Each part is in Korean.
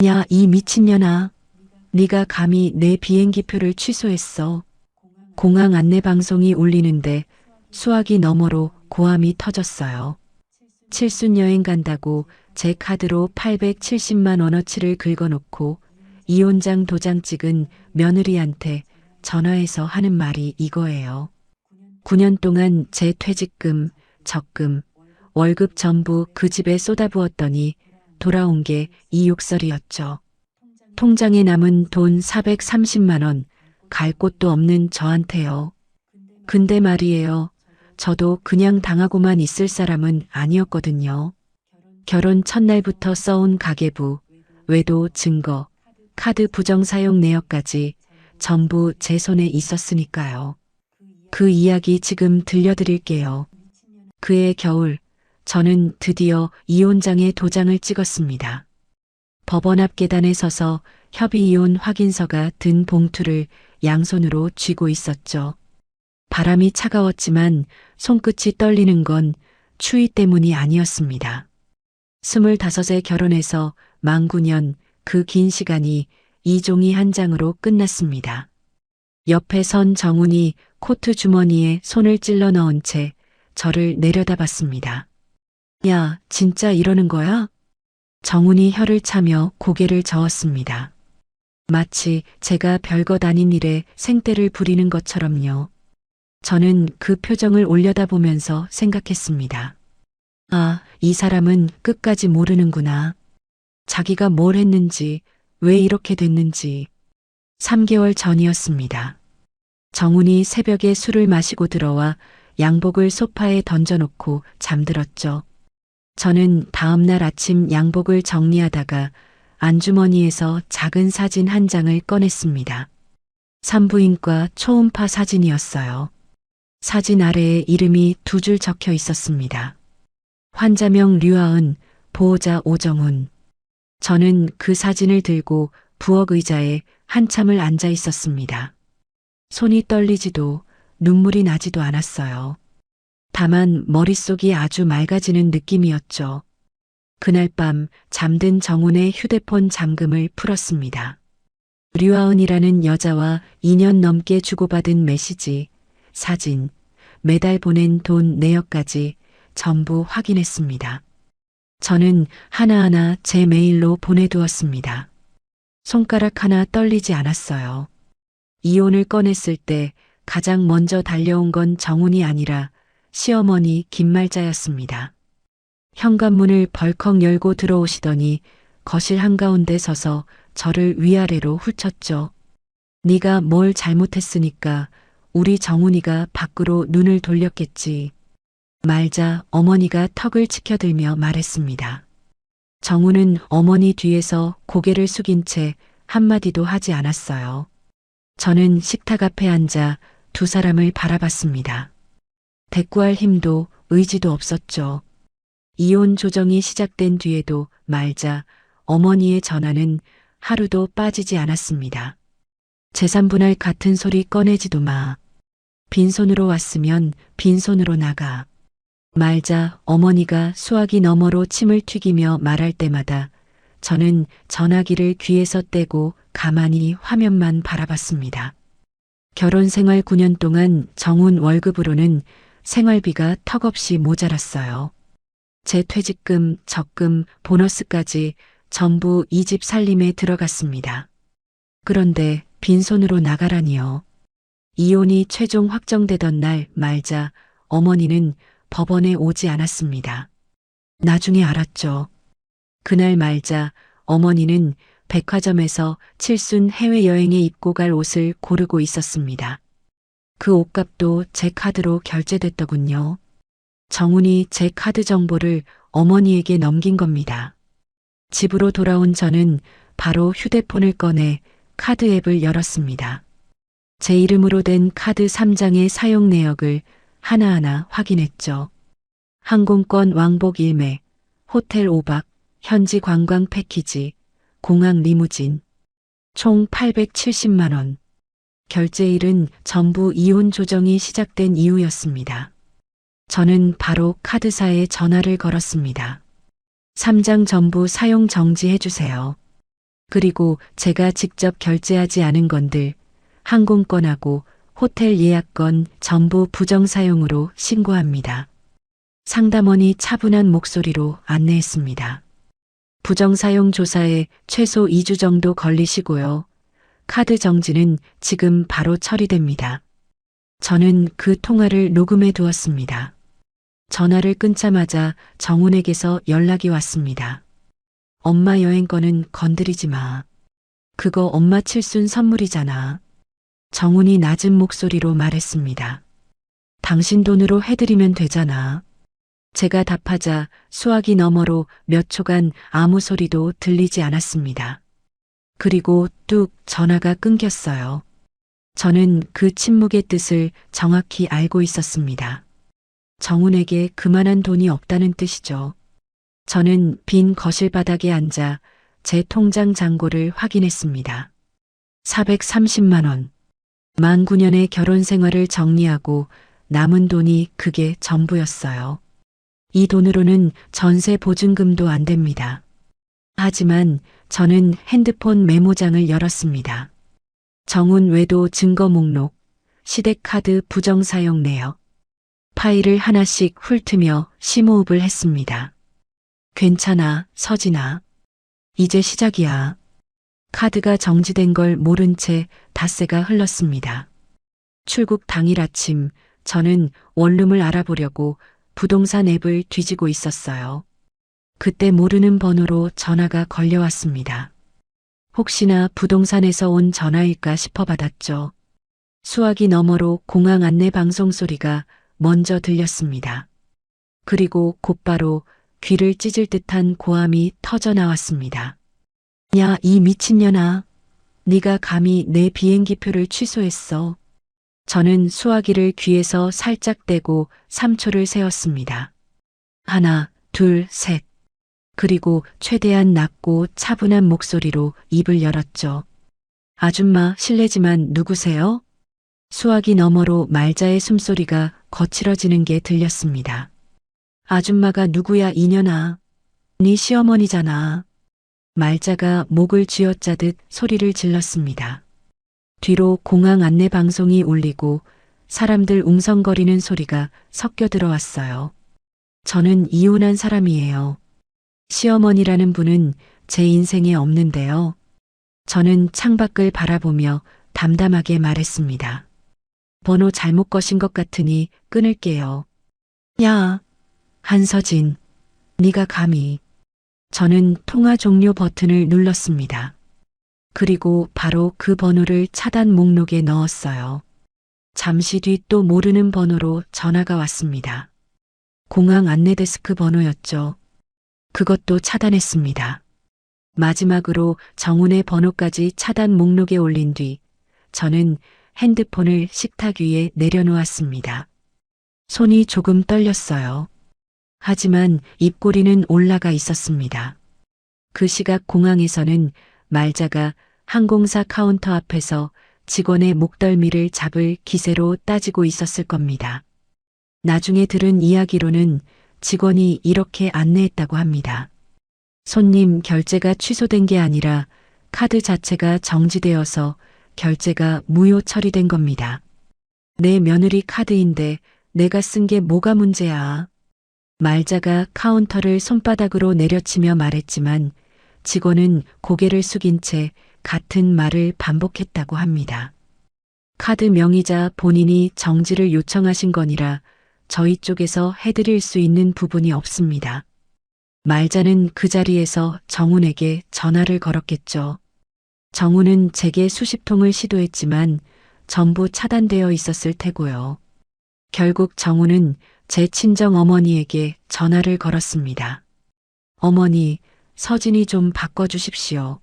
야, 이 미친년아. 네가 감히 내 비행기표를 취소했어. 공항 안내 방송이 울리는데 수화기 너머로 고함이 터졌어요. 칠순 여행 간다고 제 카드로 870만 원어치를 긁어놓고 이혼장 도장 찍은 며느리한테 전화해서 하는 말이 이거예요. 9년 동안 제 퇴직금, 적금, 월급 전부 그 집에 쏟아부었더니 돌아온 게 이 욕설이었죠. 통장에 남은 돈 430만 원, 갈 곳도 없는 저한테요. 근데 말이에요. 저도 그냥 당하고만 있을 사람은 아니었거든요. 결혼 첫날부터 써온 가계부, 외도 증거, 카드 부정 사용 내역까지 전부 제 손에 있었으니까요. 그 이야기 지금 들려드릴게요. 그해 겨울, 저는 드디어 이혼장에 도장을 찍었습니다. 법원 앞 계단에 서서 협의이혼 확인서가 든 봉투를 양손으로 쥐고 있었죠. 바람이 차가웠지만 손끝이 떨리는 건 추위 때문이 아니었습니다. 25에 결혼해서 만 9년 그 긴 시간이 이 종이 한 장으로 끝났습니다. 옆에 선 정훈이 코트 주머니에 손을 찔러 넣은 채 저를 내려다봤습니다. 야, 진짜 이러는 거야? 정훈이 혀를 차며 고개를 저었습니다. 마치 제가 별것 아닌 일에 생떼를 부리는 것처럼요. 저는 그 표정을 올려다보면서 생각했습니다. 아, 이 사람은 끝까지 모르는구나. 자기가 뭘 했는지, 왜 이렇게 됐는지. 3개월 전이었습니다. 정훈이 새벽에 술을 마시고 들어와 양복을 소파에 던져놓고 잠들었죠. 저는 다음날 아침 양복을 정리하다가 안주머니에서 작은 사진 한 장을 꺼냈습니다. 산부인과 초음파 사진이었어요. 사진 아래에 이름이 2줄 적혀 있었습니다. 환자명 류아은, 보호자 오정훈. 저는 그 사진을 들고 부엌 의자에 한참을 앉아 있었습니다. 손이 떨리지도 눈물이 나지도 않았어요. 다만 머릿속이 아주 맑아지는 느낌이었죠. 그날 밤 잠든 정훈의 휴대폰 잠금을 풀었습니다. 류아은이라는 여자와 2년 넘게 주고받은 메시지, 사진, 매달 보낸 돈 내역까지 전부 확인했습니다. 저는 하나하나 제 메일로 보내두었습니다. 손가락 하나 떨리지 않았어요. 이혼을 꺼냈을 때 가장 먼저 달려온 건 정훈이 아니라 시어머니 김말자였습니다. 현관문을 벌컥 열고 들어오시더니 거실 한가운데 서서 저를 위아래로 훑쳤죠. 네가 뭘 잘못했으니까 우리 정훈이가 밖으로 눈을 돌렸겠지. 말자 어머니가 턱을 치켜들며 말했습니다. 정훈은 어머니 뒤에서 고개를 숙인 채 한마디도 하지 않았어요. 저는 식탁 앞에 앉아 두 사람을 바라봤습니다. 대꾸할 힘도 의지도 없었죠. 이혼 조정이 시작된 뒤에도 말자 어머니의 전화는 하루도 빠지지 않았습니다. 재산분할 같은 소리 꺼내지도 마. 빈손으로 왔으면 빈손으로 나가. 말자 어머니가 수화기 너머로 침을 튀기며 말할 때마다 저는 전화기를 귀에서 떼고 가만히 화면만 바라봤습니다. 결혼 생활 9년 동안 정훈 월급으로는 생활비가 턱없이 모자랐어요. 제 퇴직금, 적금, 보너스까지 전부 이 집 살림에 들어갔습니다. 그런데 빈손으로 나가라니요. 이혼이 최종 확정되던 날 말자 어머니는 법원에 오지 않았습니다. 나중에 알았죠. 그날 말자 어머니는 백화점에서 칠순 해외여행에 입고 갈 옷을 고르고 있었습니다. 그 옷값도 제 카드로 결제됐더군요. 정훈이 제 카드 정보를 어머니에게 넘긴 겁니다. 집으로 돌아온 저는 바로 휴대폰을 꺼내 카드 앱을 열었습니다. 제 이름으로 된 카드 3장의 사용 내역을 하나하나 확인했죠. 항공권 왕복 1매, 호텔 5박, 현지 관광 패키지, 공항 리무진, 총 870만 원. 결제일은 전부 이혼 조정이 시작된 이후였습니다. 저는 바로 카드사에 전화를 걸었습니다. 3장 전부 사용 정지해 주세요. 그리고 제가 직접 결제하지 않은 건들, 항공권하고 호텔 예약권 전부 부정사용으로 신고합니다. 상담원이 차분한 목소리로 안내했습니다. 부정사용 조사에 최소 2주 정도 걸리시고요. 카드 정지는 지금 바로 처리됩니다. 저는 그 통화를 녹음해 두었습니다. 전화를 끊자마자 정훈에게서 연락이 왔습니다. 엄마 여행권은 건드리지 마. 그거 엄마 칠순 선물이잖아. 정훈이 낮은 목소리로 말했습니다. 당신 돈으로 해드리면 되잖아. 제가 답하자 수화기 너머로 몇 초간 아무 소리도 들리지 않았습니다. 그리고 뚝 전화가 끊겼어요. 저는 그 침묵의 뜻을 정확히 알고 있었습니다. 정훈에게 그만한 돈이 없다는 뜻이죠. 저는 빈 거실 바닥에 앉아 제 통장 잔고를 확인했습니다. 430만 원. 만 9년의 결혼 생활을 정리하고 남은 돈이 그게 전부였어요. 이 돈으로는 전세 보증금도 안 됩니다. 하지만 저는 핸드폰 메모장을 열었습니다. 정훈 외도 증거 목록, 시댁카드 부정사용 내역. 파일을 하나씩 훑으며 심호흡을 했습니다. 괜찮아, 서진아. 이제 시작이야. 카드가 정지된 걸 모른 채 닷새가 흘렀습니다. 출국 당일 아침, 저는 원룸을 알아보려고 부동산 앱을 뒤지고 있었어요. 그때 모르는 번호로 전화가 걸려왔습니다. 혹시나 부동산에서 온 전화일까 싶어 받았죠. 수화기 너머로 공항 안내 방송 소리가 먼저 들렸습니다. 그리고 곧바로 귀를 찢을 듯한 고함이 터져 나왔습니다. 야, 이 미친년아. 네가 감히 내 비행기표를 취소했어. 저는 수화기를 귀에서 살짝 떼고 3초를 세었습니다. 하나, 둘, 셋. 그리고 최대한 낮고 차분한 목소리로 입을 열었죠. 아줌마, 실례지만 누구세요? 수화기 너머로 말자의 숨소리가 거칠어지는 게 들렸습니다. 아줌마가 누구야 이년아. 네 시어머니잖아. 말자가 목을 쥐어짜듯 소리를 질렀습니다. 뒤로 공항 안내 방송이 울리고 사람들 웅성거리는 소리가 섞여 들어왔어요. 저는 이혼한 사람이에요. 시어머니라는 분은 제 인생에 없는데요. 저는 창밖을 바라보며 담담하게 말했습니다. 번호 잘못 거신 것 같으니 끊을게요. 야, 한서진, 네가 감히. 저는 통화 종료 버튼을 눌렀습니다. 그리고 바로 그 번호를 차단 목록에 넣었어요. 잠시 뒤 또 모르는 번호로 전화가 왔습니다. 공항 안내데스크 번호였죠. 그것도 차단했습니다. 마지막으로 정훈의 번호까지 차단 목록에 올린 뒤 저는 핸드폰을 식탁 위에 내려놓았습니다. 손이 조금 떨렸어요. 하지만 입꼬리는 올라가 있었습니다. 그 시각 공항에서는 말자가 항공사 카운터 앞에서 직원의 목덜미를 잡을 기세로 따지고 있었을 겁니다. 나중에 들은 이야기로는 직원이 이렇게 안내했다고 합니다. 손님 결제가 취소된 게 아니라 카드 자체가 정지되어서 결제가 무효 처리된 겁니다. 내 며느리 카드인데 내가 쓴 게 뭐가 문제야. 말자가 카운터를 손바닥으로 내려치며 말했지만 직원은 고개를 숙인 채 같은 말을 반복했다고 합니다. 카드 명의자 본인이 정지를 요청하신 거니라 저희 쪽에서 해드릴 수 있는 부분이 없습니다. 말자는 그 자리에서 정훈에게 전화를 걸었겠죠. 정훈은 제게 수십 통을 시도했지만 전부 차단되어 있었을 테고요. 결국 정훈은 제 친정 어머니에게 전화를 걸었습니다. 어머니, 서진이 좀 바꿔주십시오.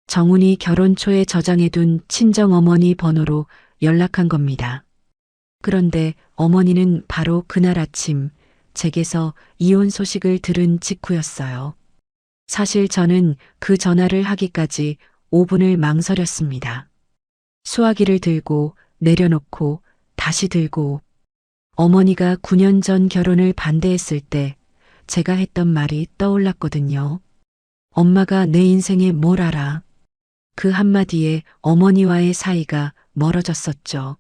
정훈이 결혼 초에 저장해둔 친정 어머니 번호로 연락한 겁니다. 그런데 어머니는 바로 그날 아침 제게서 이혼 소식을 들은 직후였어요. 사실 저는 그 전화를 하기까지 5분을 망설였습니다. 수화기를 들고 내려놓고 다시 들고 어머니가 9년 전 결혼을 반대했을 때 제가 했던 말이 떠올랐거든요. 엄마가 내 인생에 뭘 알아. 그 한마디에 어머니와의 사이가 멀어졌었죠.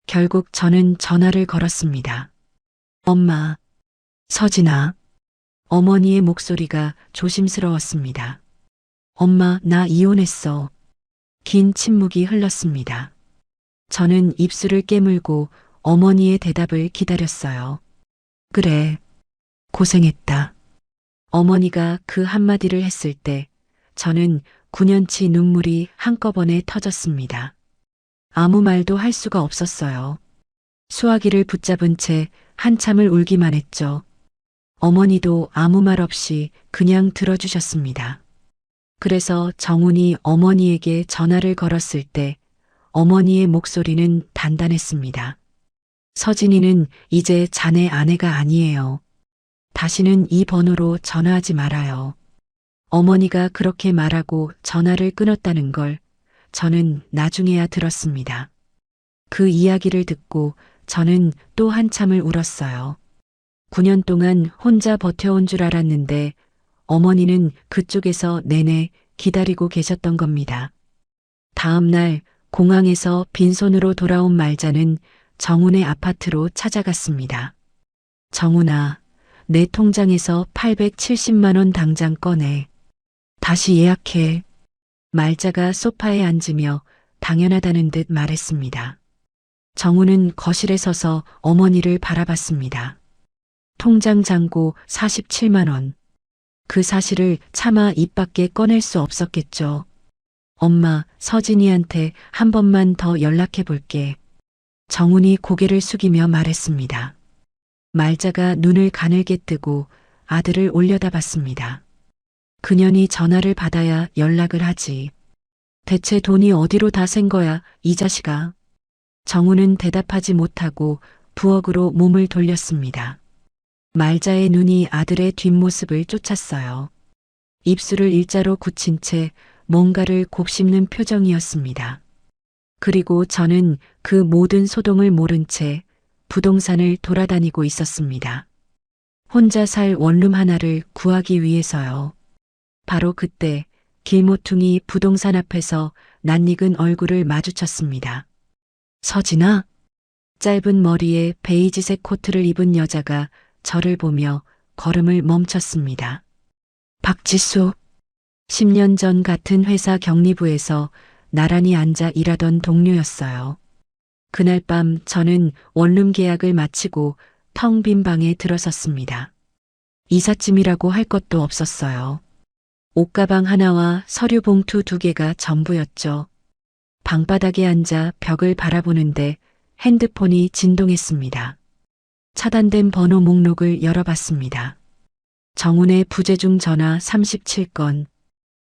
결국 저는 전화를 걸었습니다. 엄마, 서진아. 어머니의 목소리가 조심스러웠습니다. 엄마, 나 이혼했어. 긴 침묵이 흘렀습니다. 저는 입술을 깨물고 어머니의 대답을 기다렸어요. 그래, 고생했다. 어머니가 그 한마디를 했을 때 저는 9년치 눈물이 한꺼번에 터졌습니다. 아무 말도 할 수가 없었어요. 수화기를 붙잡은 채 한참을 울기만 했죠. 어머니도 아무 말 없이 그냥 들어주셨습니다. 그래서 정훈이 어머니에게 전화를 걸었을 때 어머니의 목소리는 단단했습니다. 서진이는 이제 자네 아내가 아니에요. 다시는 이 번호로 전화하지 말아요. 어머니가 그렇게 말하고 전화를 끊었다는 걸 저는 나중에야 들었습니다. 그 이야기를 듣고 저는 또 한참을 울었어요. 9년 동안 혼자 버텨온 줄 알았는데 어머니는 그쪽에서 내내 기다리고 계셨던 겁니다. 다음 날 공항에서 빈손으로 돌아온 말자는 정훈의 아파트로 찾아갔습니다. 정훈아, 내 통장에서 870만 원 당장 꺼내. 다시 예약해. 말자가 소파에 앉으며 당연하다는 듯 말했습니다. 정훈은 거실에 서서 어머니를 바라봤습니다. 통장 잔고 47만 원. 그 사실을 차마 입 밖에 꺼낼 수 없었겠죠. 엄마, 서진이한테 한 번만 더 연락해 볼게. 정훈이 고개를 숙이며 말했습니다. 말자가 눈을 가늘게 뜨고 아들을 올려다봤습니다. 그년이 전화를 받아야 연락을 하지. 대체 돈이 어디로 다 샌 거야, 이 자식아. 정훈은 대답하지 못하고 부엌으로 몸을 돌렸습니다. 말자의 눈이 아들의 뒷모습을 쫓았어요. 입술을 일자로 굳힌 채 뭔가를 곱씹는 표정이었습니다. 그리고 저는 그 모든 소동을 모른 채 부동산을 돌아다니고 있었습니다. 혼자 살 원룸 하나를 구하기 위해서요. 바로 그때 길모퉁이 부동산 앞에서 낯익은 얼굴을 마주쳤습니다. 서진아? 짧은 머리에 베이지색 코트를 입은 여자가 저를 보며 걸음을 멈췄습니다. 박지수. 10년 전 같은 회사 격리부에서 나란히 앉아 일하던 동료였어요. 그날 밤 저는 원룸 계약을 마치고 텅 빈 방에 들어섰습니다. 이삿짐이라고 할 것도 없었어요. 옷가방 하나와 서류 봉투 2개가 전부였죠. 방바닥에 앉아 벽을 바라보는데 핸드폰이 진동했습니다. 차단된 번호 목록을 열어봤습니다. 정훈의 부재중 전화 37건,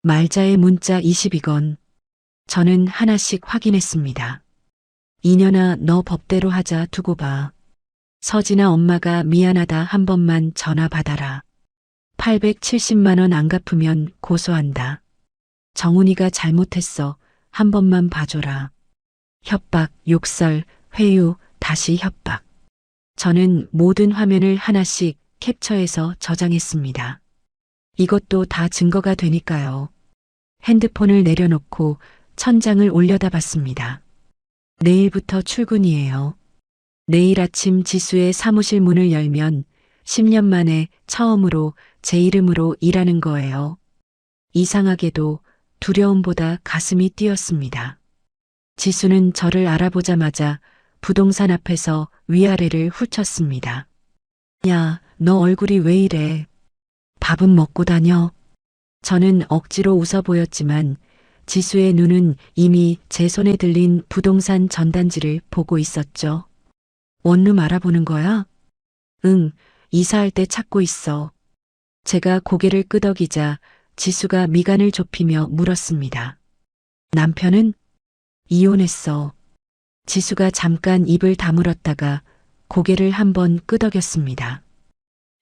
말자의 문자 22건. 저는 하나씩 확인했습니다. 이년아, 너 법대로 하자 두고 봐. 서진아, 엄마가 미안하다 한 번만 전화 받아라. 870만 원 안 갚으면 고소한다. 정훈이가 잘못했어. 한 번만 봐줘라. 협박, 욕설, 회유, 다시 협박. 저는 모든 화면을 하나씩 캡처해서 저장했습니다. 이것도 다 증거가 되니까요. 핸드폰을 내려놓고 천장을 올려다봤습니다. 내일부터 출근이에요. 내일 아침 지수의 사무실 문을 열면 10년 만에 처음으로 제 이름으로 일하는 거예요. 이상하게도 두려움보다 가슴이 뛰었습니다. 지수는 저를 알아보자마자 부동산 앞에서 위아래를 훑쳤습니다. 야, 너 얼굴이 왜 이래? 밥은 먹고 다녀? 저는 억지로 웃어 보였지만 지수의 눈은 이미 제 손에 들린 부동산 전단지를 보고 있었죠. 원룸 알아보는 거야? 응, 이사할 때 찾고 있어. 제가 고개를 끄덕이자 지수가 미간을 좁히며 물었습니다. 남편은? 이혼했어. 지수가 잠깐 입을 다물었다가 고개를 한번 끄덕였습니다.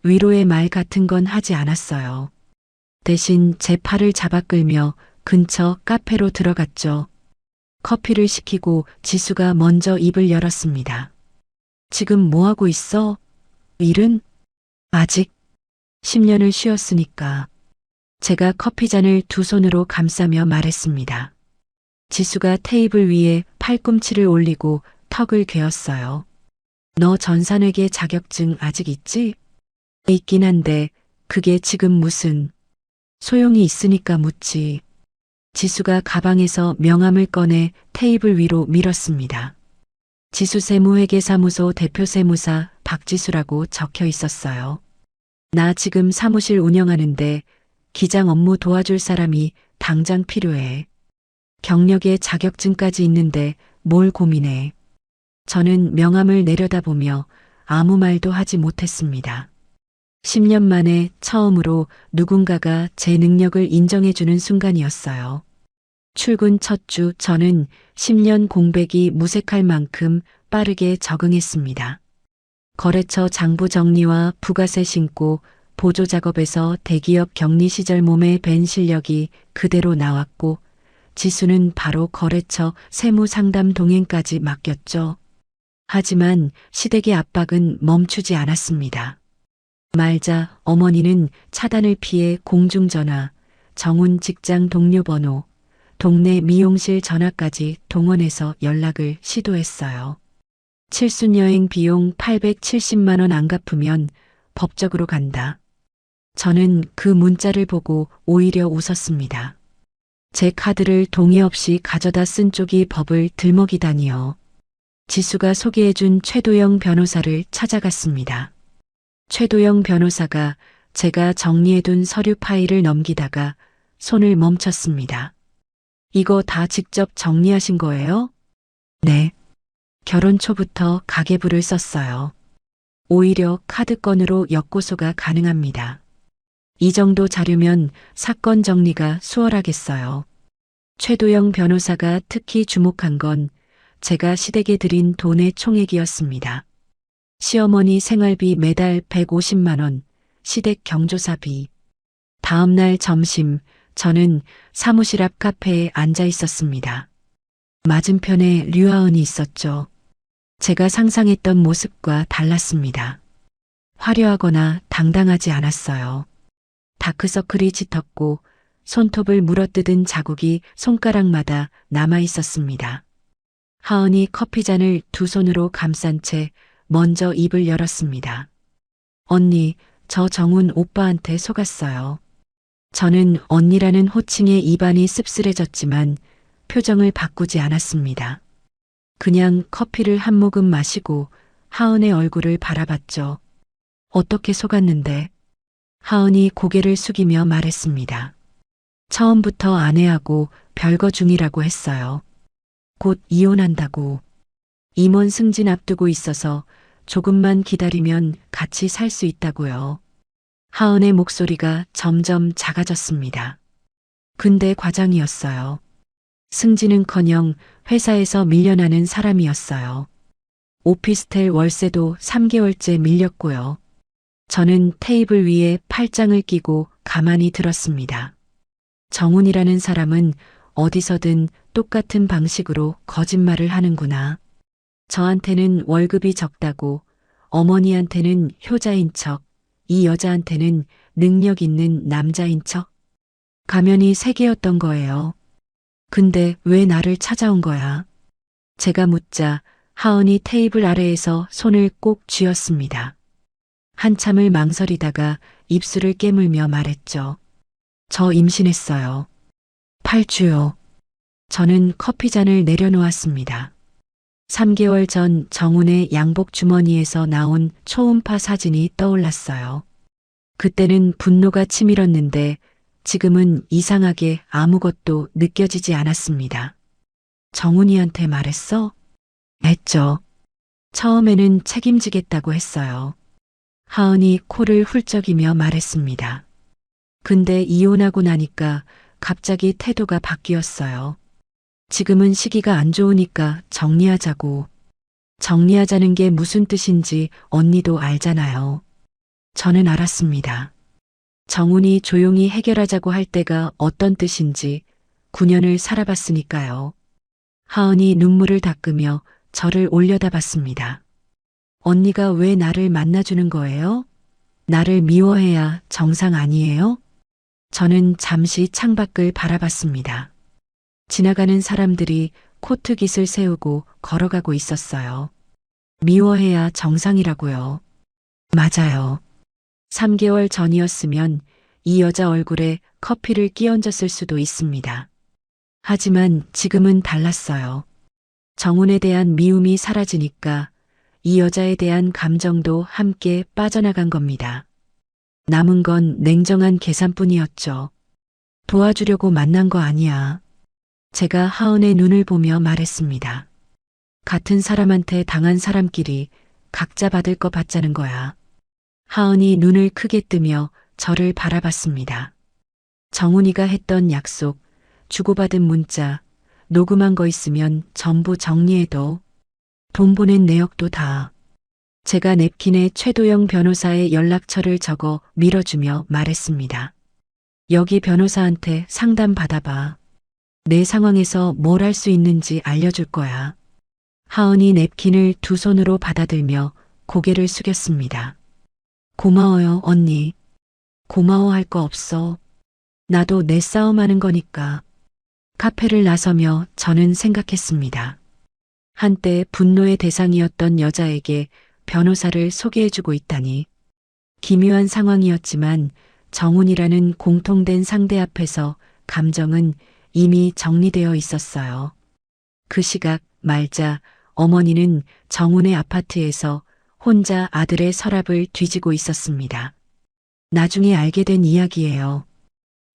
위로의 말 같은 건 하지 않았어요. 대신 제 팔을 잡아 끌며 근처 카페로 들어갔죠. 커피를 시키고 지수가 먼저 입을 열었습니다. 지금 뭐 하고 있어? 일은? 아직 10년을 쉬었으니까. 제가 커피잔을 두 손으로 감싸며 말했습니다. 지수가 테이블 위에 팔꿈치를 올리고 턱을 괴었어요. 너 전산회계 자격증 아직 있지? 있긴 한데 그게 지금 무슨 소용이 있으니까 묻지. 지수가 가방에서 명함을 꺼내 테이블 위로 밀었습니다. 지수 세무회계사무소 대표 세무사 박지수라고 적혀 있었어요. 나 지금 사무실 운영하는데 기장 업무 도와줄 사람이 당장 필요해. 경력에 자격증까지 있는데 뭘 고민해. 저는 명함을 내려다보며 아무 말도 하지 못했습니다. 10년 만에 처음으로 누군가가 제 능력을 인정해주는 순간이었어요. 출근 첫 주 저는 10년 공백이 무색할 만큼 빠르게 적응했습니다. 거래처 장부 정리와 부가세 신고, 보조 작업에서 대기업 격리 시절 몸에 밴 실력이 그대로 나왔고, 지수는 바로 거래처 세무 상담 동행까지 맡겼죠. 하지만 시댁의 압박은 멈추지 않았습니다. 말자 어머니는 차단을 피해 공중전화, 정훈 직장 동료 번호, 동네 미용실 전화까지 동원해서 연락을 시도했어요. 칠순 여행 비용 870만 원 안 갚으면 법적으로 간다. 저는 그 문자를 보고 오히려 웃었습니다. 제 카드를 동의 없이 가져다 쓴 쪽이 법을 들먹이다니요. 지수가 소개해준 최도영 변호사를 찾아갔습니다. 최도영 변호사가 제가 정리해둔 서류 파일을 넘기다가 손을 멈췄습니다. 이거 다 직접 정리하신 거예요? 네. 결혼 초부터 가계부를 썼어요. 오히려 카드건으로 역고소가 가능합니다. 이 정도 자료면 사건 정리가 수월하겠어요. 최도영 변호사가 특히 주목한 건 제가 시댁에 드린 돈의 총액이었습니다. 시어머니 생활비 매달 150만 원, 시댁 경조사비. 다음 날 점심, 저는 사무실 앞 카페에 앉아 있었습니다. 맞은편에 류하은이 있었죠. 제가 상상했던 모습과 달랐습니다. 화려하거나 당당하지 않았어요. 다크서클이 짙었고 손톱을 물어뜯은 자국이 손가락마다 남아 있었습니다. 하은이 커피잔을 두 손으로 감싼 채 먼저 입을 열었습니다. 언니, 저 정훈 오빠한테 속았어요. 저는 언니라는 호칭에 입안이 씁쓸해졌지만 표정을 바꾸지 않았습니다. 그냥 커피를 한 모금 마시고 하은의 얼굴을 바라봤죠. 어떻게 속았는데? 하은이 고개를 숙이며 말했습니다. 처음부터 아내하고 별거 중이라고 했어요. 곧 이혼한다고. 임원 승진 앞두고 있어서 조금만 기다리면 같이 살 수 있다고요. 하은의 목소리가 점점 작아졌습니다. 근데 과장이었어요. 승진은커녕 회사에서 밀려나는 사람이었어요. 오피스텔 월세도 3개월째 밀렸고요. 저는 테이블 위에 팔짱을 끼고 가만히 들었습니다. 정훈이라는 사람은 어디서든 똑같은 방식으로 거짓말을 하는구나. 저한테는 월급이 적다고, 어머니한테는 효자인 척, 이 여자한테는 능력 있는 남자인 척. 가면이 3개였던 거예요. 근데 왜 나를 찾아온 거야? 제가 묻자 하은이 테이블 아래에서 손을 꼭 쥐었습니다. 한참을 망설이다가 입술을 깨물며 말했죠. 저 임신했어요. 8주요. 저는 커피잔을 내려놓았습니다. 3개월 전 정훈의 양복 주머니에서 나온 초음파 사진이 떠올랐어요. 그때는 분노가 치밀었는데 지금은 이상하게 아무것도 느껴지지 않았습니다. 정훈이한테 말했어? 했죠. 처음에는 책임지겠다고 했어요. 하은이 코를 훌쩍이며 말했습니다. 근데 이혼하고 나니까 갑자기 태도가 바뀌었어요. 지금은 시기가 안 좋으니까 정리하자고. 정리하자는 게 무슨 뜻인지 언니도 알잖아요. 저는 알았습니다. 정훈이 조용히 해결하자고 할 때가 어떤 뜻인지 9년을 살아봤으니까요. 하은이 눈물을 닦으며 저를 올려다봤습니다. 언니가 왜 나를 만나주는 거예요? 나를 미워해야 정상 아니에요? 저는 잠시 창밖을 바라봤습니다. 지나가는 사람들이 코트깃을 세우고 걸어가고 있었어요. 미워해야 정상이라고요. 맞아요. 3개월 전이었으면 이 여자 얼굴에 커피를 끼얹었을 수도 있습니다. 하지만 지금은 달랐어요. 정훈에 대한 미움이 사라지니까 이 여자에 대한 감정도 함께 빠져나간 겁니다. 남은 건 냉정한 계산뿐이었죠. 도와주려고 만난 거 아니야. 제가 하은의 눈을 보며 말했습니다. 같은 사람한테 당한 사람끼리 각자 받을 거 받자는 거야. 하은이 눈을 크게 뜨며 저를 바라봤습니다. 정훈이가 했던 약속, 주고받은 문자, 녹음한 거 있으면 전부 정리해둬. 돈 보낸 내역도 다. 제가 냅킨에 최도영 변호사의 연락처를 적어 밀어주며 말했습니다. 여기 변호사한테 상담 받아봐. 내 상황에서 뭘 할 수 있는지 알려줄 거야. 하은이 냅킨을 두 손으로 받아들며 고개를 숙였습니다. 고마워요, 언니. 고마워할 거 없어. 나도 내 싸움하는 거니까. 카페를 나서며 저는 생각했습니다. 한때 분노의 대상이었던 여자에게 변호사를 소개해주고 있다니. 기묘한 상황이었지만 정훈이라는 공통된 상대 앞에서 감정은 이미 정리되어 있었어요. 그 시각 말자 어머니는 정훈의 아파트에서 혼자 아들의 서랍을 뒤지고 있었습니다. 나중에 알게 된 이야기예요.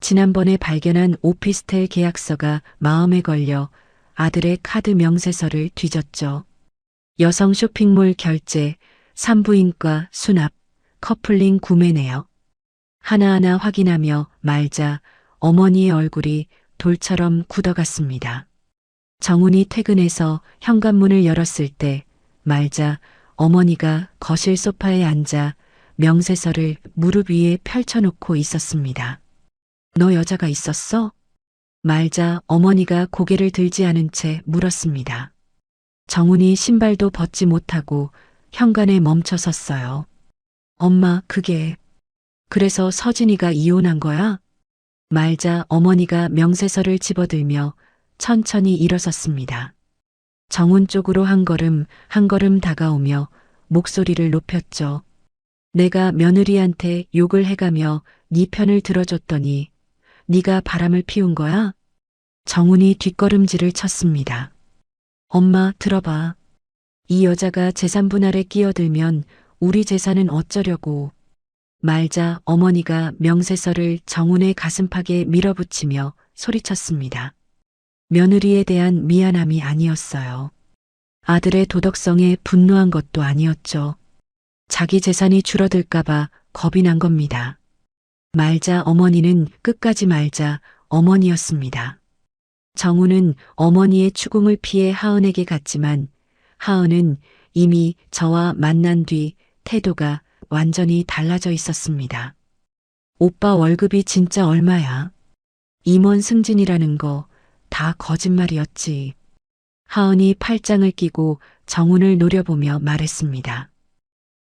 지난번에 발견한 오피스텔 계약서가 마음에 걸려 아들의 카드 명세서를 뒤졌죠. 여성 쇼핑몰 결제, 산부인과 수납, 커플링 구매 내역. 하나하나 확인하며 말자 어머니의 얼굴이 돌처럼 굳어갔습니다. 정훈이 퇴근해서 현관문을 열었을 때 말자 어머니가 거실 소파에 앉아 명세서를 무릎 위에 펼쳐놓고 있었습니다. 너 여자가 있었어? 말자 어머니가 고개를 들지 않은 채 물었습니다. 정훈이 신발도 벗지 못하고 현관에 멈춰 섰어요. 엄마, 그게... 그래서 서진이가 이혼한 거야? 말자 어머니가 명세서를 집어들며 천천히 일어섰습니다. 정훈 쪽으로 한 걸음 다가오며 목소리를 높였죠. 내가 며느리한테 욕을 해가며 네 편을 들어줬더니 네가 바람을 피운 거야? 정훈이 뒷걸음질을 쳤습니다. 엄마, 들어봐. 이 여자가 재산 분할에 끼어들면 우리 재산은 어쩌려고. 말자 어머니가 명세서를 정훈의 가슴팍에 밀어붙이며 소리쳤습니다. 며느리에 대한 미안함이 아니었어요. 아들의 도덕성에 분노한 것도 아니었죠. 자기 재산이 줄어들까봐 겁이 난 겁니다. 말자 어머니는 끝까지 말자 어머니였습니다. 정훈은 어머니의 추궁을 피해 하은에게 갔지만 하은은 이미 저와 만난 뒤 태도가 완전히 달라져 있었습니다. 오빠 월급이 진짜 얼마야? 임원 승진이라는 거 다 거짓말이었지. 하은이 팔짱을 끼고 정훈을 노려보며 말했습니다.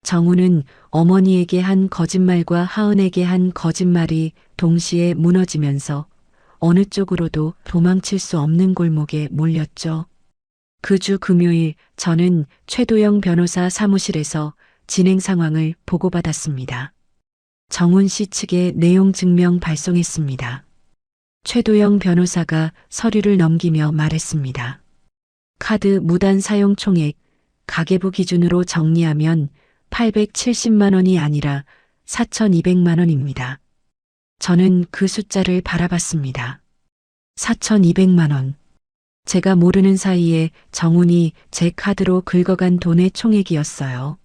정훈은 어머니에게 한 거짓말과 하은에게 한 거짓말이 동시에 무너지면서 어느 쪽으로도 도망칠 수 없는 골목에 몰렸죠. 그 주 금요일 저는 최도영 변호사 사무실에서 진행 상황을 보고받았습니다. 정훈 씨 측에 내용 증명 발송했습니다. 최도영 변호사가 서류를 넘기며 말했습니다. 카드 무단 사용 총액, 가계부 기준으로 정리하면 870만 원이 아니라 4,200만 원입니다. 저는 그 숫자를 바라봤습니다. 4,200만 원. 제가 모르는 사이에 정훈이 제 카드로 긁어간 돈의 총액이었어요.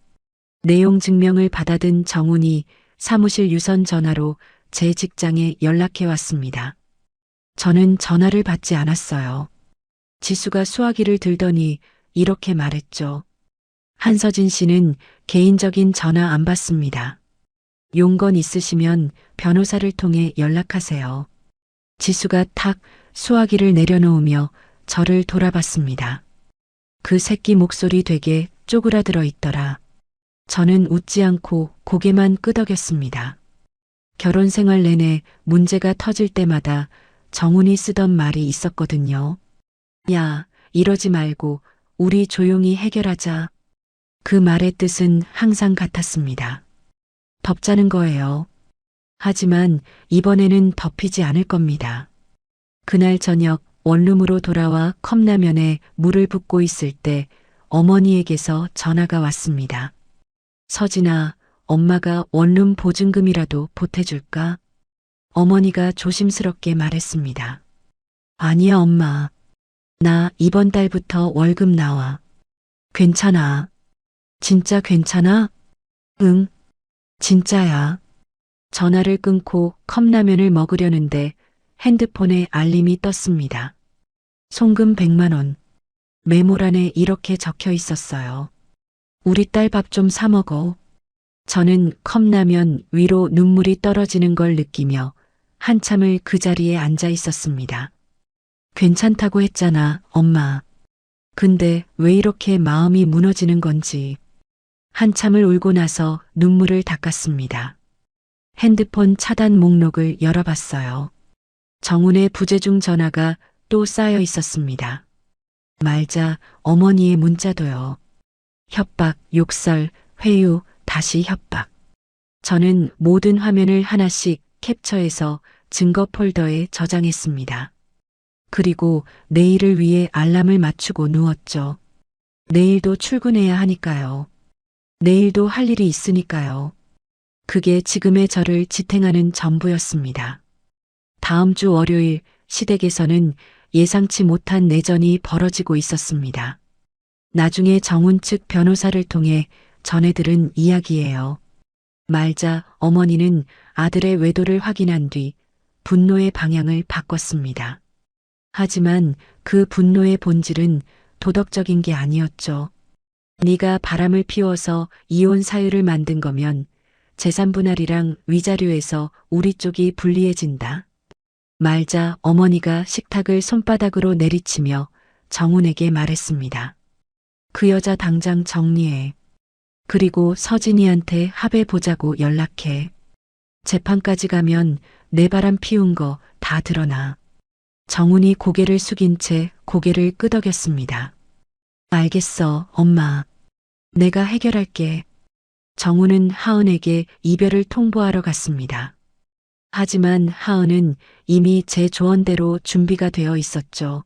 내용 증명을 받아든 정훈이 사무실 유선 전화로 제 직장에 연락해 왔습니다. 저는 전화를 받지 않았어요. 지수가 수화기를 들더니 이렇게 말했죠. 한서진 씨는 개인적인 전화 안 받습니다. 용건 있으시면 변호사를 통해 연락하세요. 지수가 탁 수화기를 내려놓으며 저를 돌아봤습니다. 그 새끼 목소리 되게 쪼그라들어 있더라. 저는 웃지 않고 고개만 끄덕였습니다. 결혼 생활 내내 문제가 터질 때마다 정훈이 쓰던 말이 있었거든요. 야, 이러지 말고 우리 조용히 해결하자. 그 말의 뜻은 항상 같았습니다. 덮자는 거예요. 하지만 이번에는 덮이지 않을 겁니다. 그날 저녁 원룸으로 돌아와 컵라면에 물을 붓고 있을 때 어머니에게서 전화가 왔습니다. 서진아, 엄마가 원룸 보증금이라도 보태줄까? 어머니가 조심스럽게 말했습니다. 아니야, 엄마. 나 이번 달부터 월급 나와. 괜찮아. 진짜 괜찮아? 응, 진짜야. 전화를 끊고 컵라면을 먹으려는데 핸드폰에 알림이 떴습니다. 송금 100만 원. 메모란에 이렇게 적혀 있었어요. 우리 딸 밥 좀 사 먹어. 저는 컵라면 위로 눈물이 떨어지는 걸 느끼며 한참을 그 자리에 앉아 있었습니다. 괜찮다고 했잖아, 엄마. 근데 왜 이렇게 마음이 무너지는 건지. 한참을 울고 나서 눈물을 닦았습니다. 핸드폰 차단 목록을 열어봤어요. 정훈의 부재중 전화가 또 쌓여 있었습니다. 말자 어머니의 문자도요. 협박, 욕설, 회유, 다시 협박. 저는 모든 화면을 하나씩 캡처해서 증거 폴더에 저장했습니다. 그리고 내일을 위해 알람을 맞추고 누웠죠. 내일도 출근해야 하니까요. 내일도 할 일이 있으니까요. 그게 지금의 저를 지탱하는 전부였습니다. 다음 주 월요일 시댁에서는 예상치 못한 내전이 벌어지고 있었습니다. 나중에 정훈 측 변호사를 통해 전해 들은 이야기예요. 말자 어머니는 아들의 외도를 확인한 뒤 분노의 방향을 바꿨습니다. 하지만 그 분노의 본질은 도덕적인 게 아니었죠. 네가 바람을 피워서 이혼 사유를 만든 거면 재산 분할이랑 위자료에서 우리 쪽이 불리해진다. 말자 어머니가 식탁을 손바닥으로 내리치며 정훈에게 말했습니다. 그 여자 당장 정리해. 그리고 서진이한테 합의보자고 연락해. 재판까지 가면 내 바람 피운 거 다 드러나. 정훈이 고개를 숙인 채 고개를 끄덕였습니다. 알겠어, 엄마. 내가 해결할게. 정훈은 하은에게 이별을 통보하러 갔습니다. 하지만 하은은 이미 제 조언대로 준비가 되어 있었죠.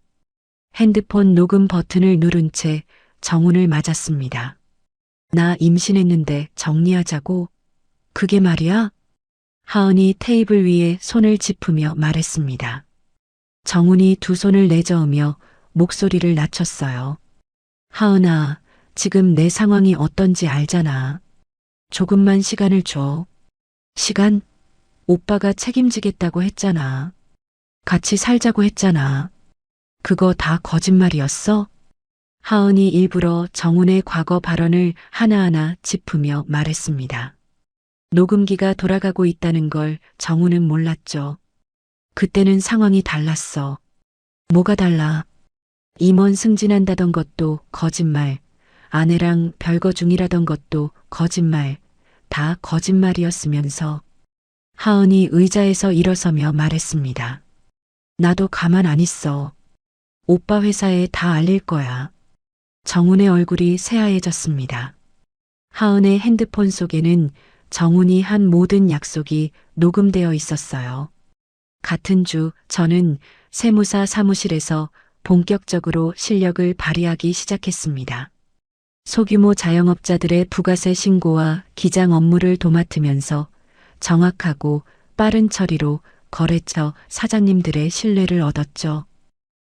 핸드폰 녹음 버튼을 누른 채 정훈을 맞았습니다. 나 임신했는데 정리하자고? 그게 말이야? 하은이 테이블 위에 손을 짚으며 말했습니다. 정훈이 두 손을 내저으며 목소리를 낮췄어요. 하은아, 지금 내 상황이 어떤지 알잖아. 조금만 시간을 줘. 시간? 오빠가 책임지겠다고 했잖아. 같이 살자고 했잖아. 그거 다 거짓말이었어? 하은이 일부러 정훈의 과거 발언을 하나하나 짚으며 말했습니다. 녹음기가 돌아가고 있다는 걸 정훈은 몰랐죠. 그때는 상황이 달랐어. 뭐가 달라? 임원 승진한다던 것도 거짓말, 아내랑 별거 중이라던 것도 거짓말, 다 거짓말이었으면서 하은이 의자에서 일어서며 말했습니다. 나도 가만 안 있어. 오빠 회사에 다 알릴 거야. 정훈의 얼굴이 새하얘졌습니다. 하은의 핸드폰 속에는 정훈이 한 모든 약속이 녹음되어 있었어요. 같은 주 저는 세무사 사무실에서 본격적으로 실력을 발휘하기 시작했습니다. 소규모 자영업자들의 부가세 신고와 기장 업무를 도맡으면서 정확하고 빠른 처리로 거래처 사장님들의 신뢰를 얻었죠.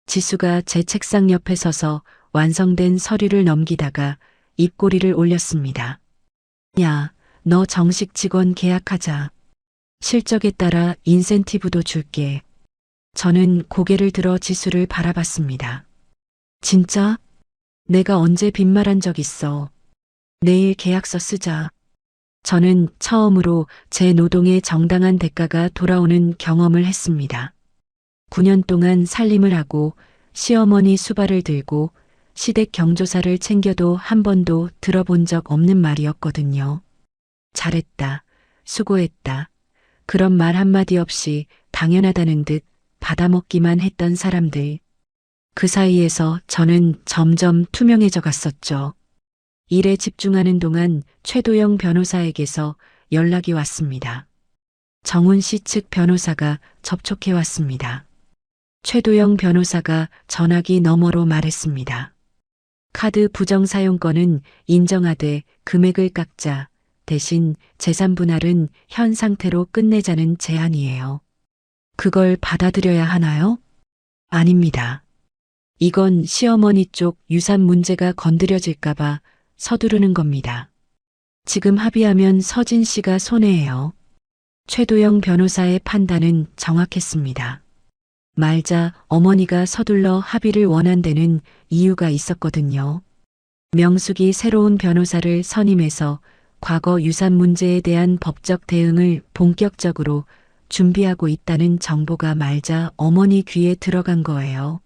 지수가 제 책상 옆에 서서 완성된 서류를 넘기다가 입꼬리를 올렸습니다. 야, 너 정식 직원 계약하자. 실적에 따라 인센티브도 줄게. 저는 고개를 들어 지수를 바라봤습니다. 진짜? 내가 언제 빈말한 적 있어. 내일 계약서 쓰자. 저는 처음으로 제 노동의 정당한 대가가 돌아오는 경험을 했습니다. 9년 동안 살림을 하고 시어머니 수발을 들고 시댁 경조사를 챙겨도 한 번도 들어본 적 없는 말이었거든요. 잘했다. 수고했다. 그런 말 한마디 없이 당연하다는 듯 받아먹기만 했던 사람들. 그 사이에서 저는 점점 투명해져 갔었죠. 일에 집중하는 동안 최도영 변호사에게서 연락이 왔습니다. 정훈 씨 측 변호사가 접촉해 왔습니다. 최도영 변호사가 전화기 너머로 말했습니다. 카드 부정 사용권은 인정하되 금액을 깎자. 대신 재산 분할은 현 상태로 끝내자는 제안이에요. 그걸 받아들여야 하나요? 아닙니다. 이건 시어머니 쪽 유산 문제가 건드려질까봐 서두르는 겁니다. 지금 합의하면 서진 씨가 손해예요. 최도영 변호사의 판단은 정확했습니다. 말자 어머니가 서둘러 합의를 원한다는 이유가 있었거든요. 명숙이 새로운 변호사를 선임해서 과거 유산 문제에 대한 법적 대응을 본격적으로 준비하고 있다는 정보가 말자 어머니 귀에 들어간 거예요.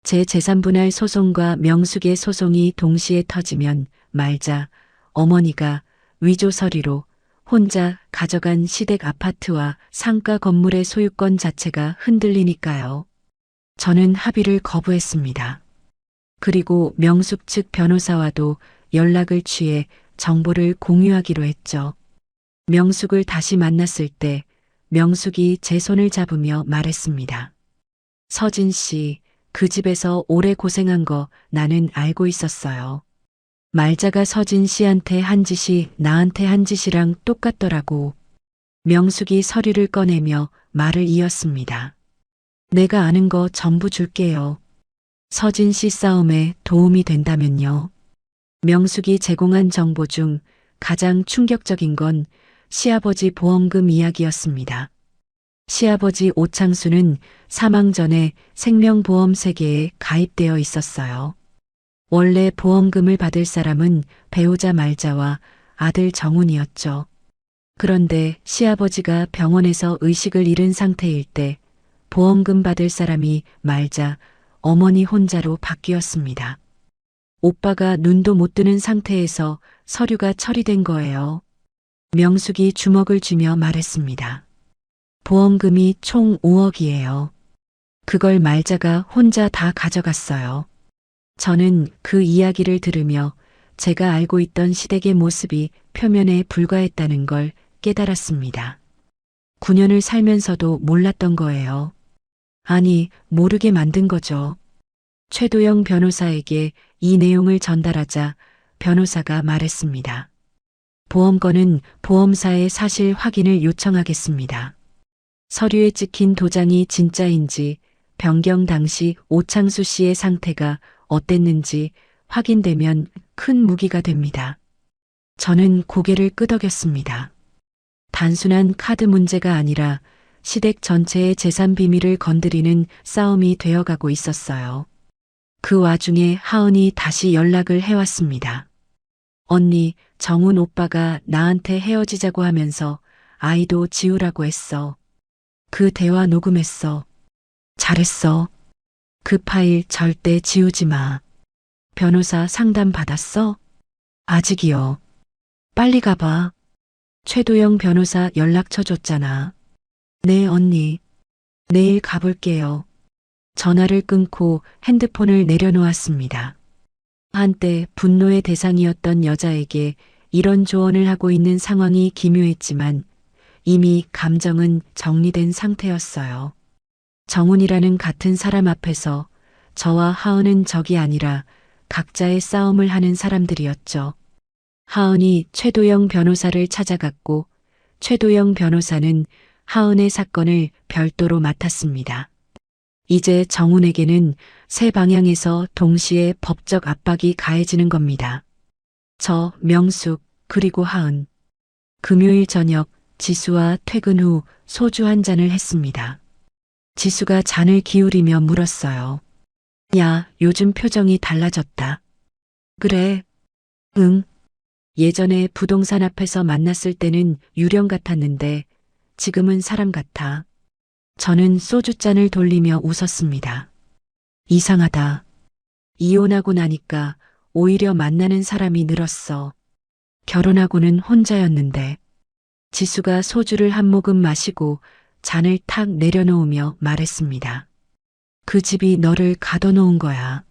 제 재산분할 소송과 명숙의 소송이 동시에 터지면 말자 어머니가 위조 서류로 혼자 가져간 시댁 아파트와 상가 건물의 소유권 자체가 흔들리니까요. 저는 합의를 거부했습니다. 그리고 명숙 측 변호사와도 연락을 취해 정보를 공유하기로 했죠. 명숙을 다시 만났을 때 명숙이 제 손을 잡으며 말했습니다. 서진 씨, 그 집에서 오래 고생한 거 나는 알고 있었어요. 말자가 서진 씨한테 한 짓이 나한테 한 짓이랑 똑같더라고. 명숙이 서류를 꺼내며 말을 이었습니다. 내가 아는 거 전부 줄게요. 서진 씨 싸움에 도움이 된다면요. 명숙이 제공한 정보 중 가장 충격적인 건 시아버지 보험금 이야기였습니다. 시아버지 오창수는 사망 전에 생명보험 세계에 가입되어 있었어요. 원래 보험금을 받을 사람은 배우자 말자와 아들 정훈이었죠. 그런데 시아버지가 병원에서 의식을 잃은 상태일 때 보험금 받을 사람이 말자 어머니 혼자로 바뀌었습니다. 오빠가 눈도 못 뜨는 상태에서 서류가 처리된 거예요. 명숙이 주먹을 쥐며 말했습니다. 보험금이 총 5억이에요. 그걸 말자가 혼자 다 가져갔어요. 저는 그 이야기를 들으며 제가 알고 있던 시댁의 모습이 표면에 불과했다는 걸 깨달았습니다. 9년을 살면서도 몰랐던 거예요. 아니, 모르게 만든 거죠. 최도영 변호사에게 이 내용을 전달하자 변호사가 말했습니다. 보험건은 보험사에 사실 확인을 요청하겠습니다. 서류에 찍힌 도장이 진짜인지 변경 당시 오창수 씨의 상태가 어땠는지 확인되면 큰 무기가 됩니다. 저는 고개를 끄덕였습니다. 단순한 카드 문제가 아니라 시댁 전체의 재산 비밀을 건드리는 싸움이 되어가고 있었어요. 그 와중에 하은이 다시 연락을 해왔습니다. 언니, 정훈 오빠가 나한테 헤어지자고 하면서 아이도 지우라고 했어. 그 대화 녹음했어. 잘했어. 그 파일 절대 지우지 마. 변호사 상담 받았어? 아직이요. 빨리 가봐. 최도영 변호사 연락처 줬잖아. 네, 언니. 내일 가볼게요. 전화를 끊고 핸드폰을 내려놓았습니다. 한때 분노의 대상이었던 여자에게 이런 조언을 하고 있는 상황이 기묘했지만 이미 감정은 정리된 상태였어요. 정훈이라는 같은 사람 앞에서 저와 하은은 적이 아니라 각자의 싸움을 하는 사람들이었죠. 하은이 최도영 변호사를 찾아갔고 최도영 변호사는 하은의 사건을 별도로 맡았습니다. 이제 정훈에게는 세 방향에서 동시에 법적 압박이 가해지는 겁니다. 저, 명숙, 그리고 하은. 금요일 저녁 지수와 퇴근 후 소주 한 잔을 했습니다. 지수가 잔을 기울이며 물었어요. 야, 요즘 표정이 달라졌다. 그래. 응. 예전에 부동산 앞에서 만났을 때는 유령 같았는데 지금은 사람 같아. 저는 소주잔을 돌리며 웃었습니다. 이상하다. 이혼하고 나니까 오히려 만나는 사람이 늘었어. 결혼하고는 혼자였는데. 지수가 소주를 한 모금 마시고 잔을 탁 내려놓으며 말했습니다. 그 집이 너를 가둬놓은 거야.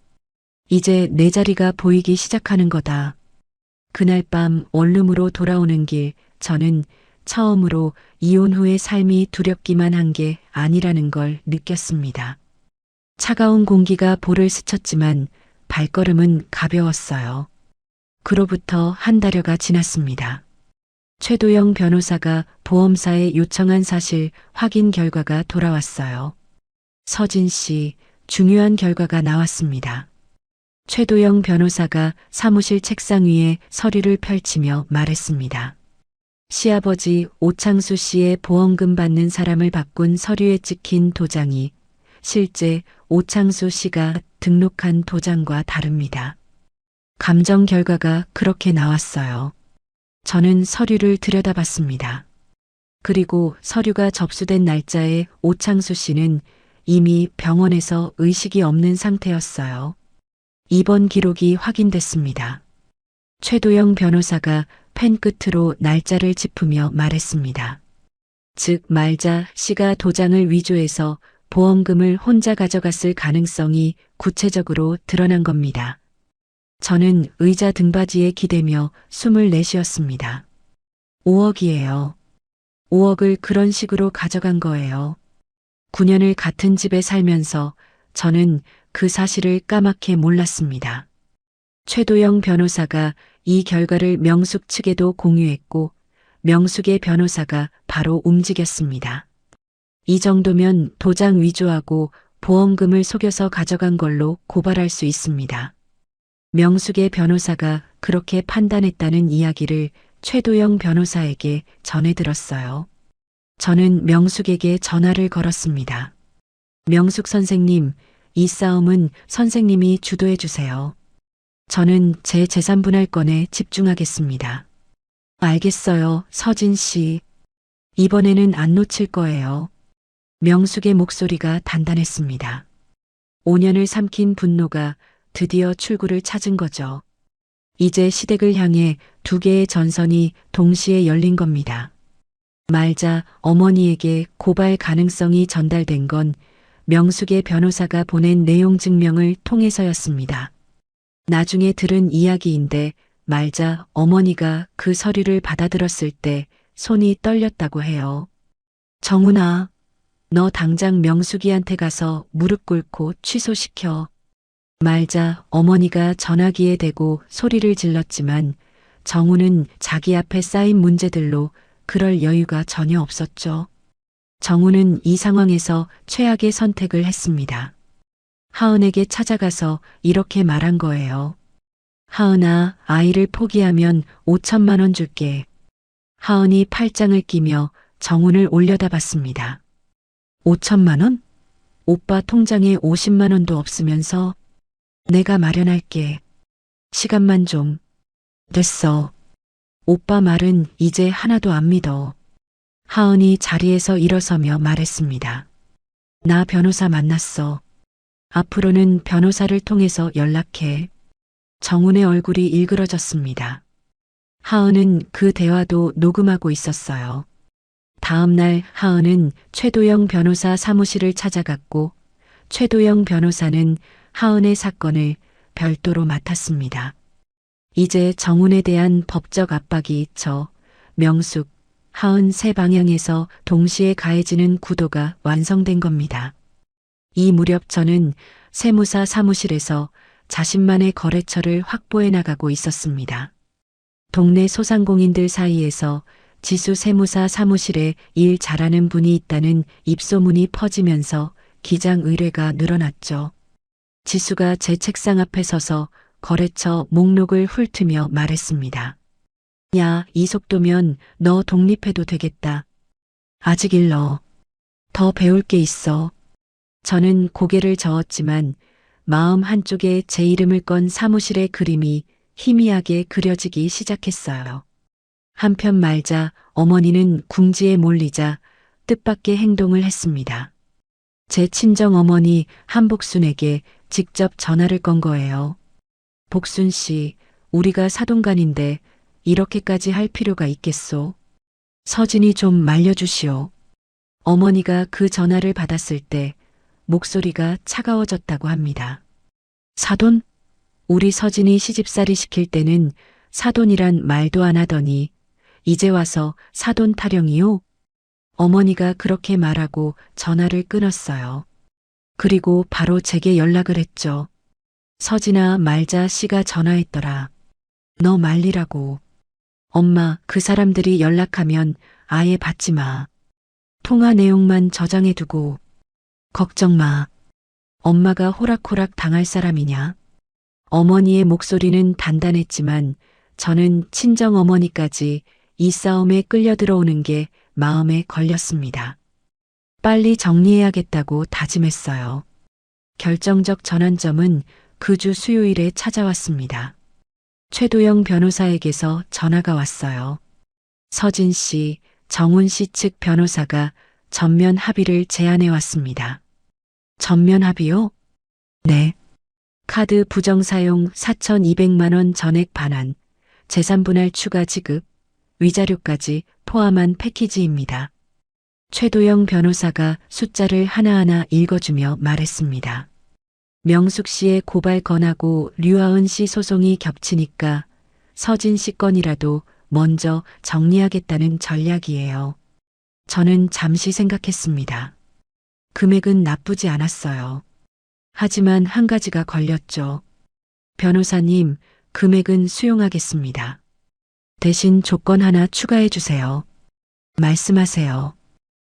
이제 내 자리가 보이기 시작하는 거다. 그날 밤 원룸으로 돌아오는 길, 저는 처음으로 이혼 후의 삶이 두렵기만 한 게 아니라는 걸 느꼈습니다. 차가운 공기가 볼을 스쳤지만 발걸음은 가벼웠어요. 그로부터 한 달여가 지났습니다. 최도영 변호사가 보험사에 요청한 사실 확인 결과가 돌아왔어요. 서진 씨, 중요한 결과가 나왔습니다. 최도영 변호사가 사무실 책상 위에 서류를 펼치며 말했습니다. 시아버지 오창수 씨의 보험금 받는 사람을 바꾼 서류에 찍힌 도장이 실제 오창수 씨가 등록한 도장과 다릅니다. 감정 결과가 그렇게 나왔어요. 저는 서류를 들여다봤습니다. 그리고 서류가 접수된 날짜에 오창수 씨는 이미 병원에서 의식이 없는 상태였어요. 입원 기록이 확인됐습니다. 최도영 변호사가 펜 끝으로 날짜를 짚으며 말했습니다. 즉 말자 씨가 도장을 위조해서 보험금을 혼자 가져갔을 가능성이 구체적으로 드러난 겁니다. 저는 의자 등받이에 기대며 숨을 내쉬었습니다. 5억이에요. 5억을 그런 식으로 가져간 거예요. 9년을 같은 집에 살면서 저는 그 사실을 까맣게 몰랐습니다. 최도영 변호사가 이 결과를 명숙 측에도 공유했고 명숙의 변호사가 바로 움직였습니다. 이 정도면 도장 위조하고 보험금을 속여서 가져간 걸로 고발할 수 있습니다. 명숙의 변호사가 그렇게 판단했다는 이야기를 최도영 변호사에게 전해 들었어요. 저는 명숙에게 전화를 걸었습니다. 명숙 선생님, 이 싸움은 선생님이 주도해 주세요. 저는 제 재산 분할권에 집중하겠습니다. 알겠어요, 서진 씨. 이번에는 안 놓칠 거예요. 명숙의 목소리가 단단했습니다. 5년을 삼킨 분노가 드디어 출구를 찾은 거죠. 이제 시댁을 향해 두 개의 전선이 동시에 열린 겁니다. 말자 어머니에게 고발 가능성이 전달된 건 명숙의 변호사가 보낸 내용 증명을 통해서였습니다. 나중에 들은 이야기인데 말자 어머니가 그 서류를 받아들었을 때 손이 떨렸다고 해요. 정훈아, 너 당장 명숙이한테 가서 무릎 꿇고 취소시켜. 말자 어머니가 전화기에 대고 소리를 질렀지만 정훈은 자기 앞에 쌓인 문제들로 그럴 여유가 전혀 없었죠. 정훈은 이 상황에서 최악의 선택을 했습니다. 하은에게 찾아가서 이렇게 말한 거예요. 하은아, 아이를 포기하면 5천만 원 줄게. 하은이 팔짱을 끼며 정훈을 올려다봤습니다. 5천만 원? 오빠 통장에 50만 원도 없으면서 내가 마련할게. 시간만 좀. 됐어. 오빠 말은 이제 하나도 안 믿어. 하은이 자리에서 일어서며 말했습니다. 나 변호사 만났어. 앞으로는 변호사를 통해서 연락해. 정훈의 얼굴이 일그러졌습니다. 하은은 그 대화도 녹음하고 있었어요. 다음 날 하은은 최도영 변호사 사무실을 찾아갔고 최도영 변호사는 하은의 사건을 별도로 맡았습니다. 이제 정훈에 대한 법적 압박이 명숙, 하은 세 방향에서 동시에 가해지는 구도가 완성된 겁니다. 이 무렵 저는 세무사 사무실에서 자신만의 거래처를 확보해 나가고 있었습니다. 동네 소상공인들 사이에서 지수 세무사 사무실에 일 잘하는 분이 있다는 입소문이 퍼지면서 기장 의뢰가 늘어났죠. 지수가 제 책상 앞에 서서 거래처 목록을 훑으며 말했습니다. 야, 이 속도면 너 독립해도 되겠다. 아직 일러. 더 배울 게 있어. 저는 고개를 저었지만 마음 한쪽에 제 이름을 건 사무실의 그림이 희미하게 그려지기 시작했어요. 한편 말자 어머니는 궁지에 몰리자 뜻밖의 행동을 했습니다. 제 친정 어머니 한복순에게 직접 전화를 건 거예요. 복순 씨, 우리가 사돈간인데 이렇게까지 할 필요가 있겠소? 서진이 좀 말려주시오. 어머니가 그 전화를 받았을 때 목소리가 차가워졌다고 합니다. 사돈? 우리 서진이 시집살이 시킬 때는 사돈이란 말도 안 하더니 이제 와서 사돈 타령이요? 어머니가 그렇게 말하고 전화를 끊었어요. 그리고 바로 제게 연락을 했죠. 서진아, 말자, 씨가 전화했더라. 너 말리라고. 엄마, 그 사람들이 연락하면 아예 받지 마. 통화 내용만 저장해 두고. 걱정 마. 엄마가 호락호락 당할 사람이냐? 어머니의 목소리는 단단했지만 저는 친정 어머니까지 이 싸움에 끌려 들어오는 게 마음에 걸렸습니다. 빨리 정리해야겠다고 다짐했어요. 결정적 전환점은 그 주 수요일에 찾아왔습니다. 최도영 변호사에게서 전화가 왔어요. 서진 씨, 정훈 씨 측 변호사가 전면 합의를 제안해 왔습니다. 전면 합의요? 네. 카드 부정 사용 4,200만 원 전액 반환, 재산 분할 추가 지급, 위자료까지 포함한 패키지입니다. 최도영 변호사가 숫자를 하나하나 읽어주며 말했습니다. 명숙 씨의 고발 건하고 류하은 씨 소송이 겹치니까 서진 씨 건이라도 먼저 정리하겠다는 전략이에요. 저는 잠시 생각했습니다. 금액은 나쁘지 않았어요. 하지만 한 가지가 걸렸죠. 변호사님, 금액은 수용하겠습니다. 대신 조건 하나 추가해 주세요. 말씀하세요.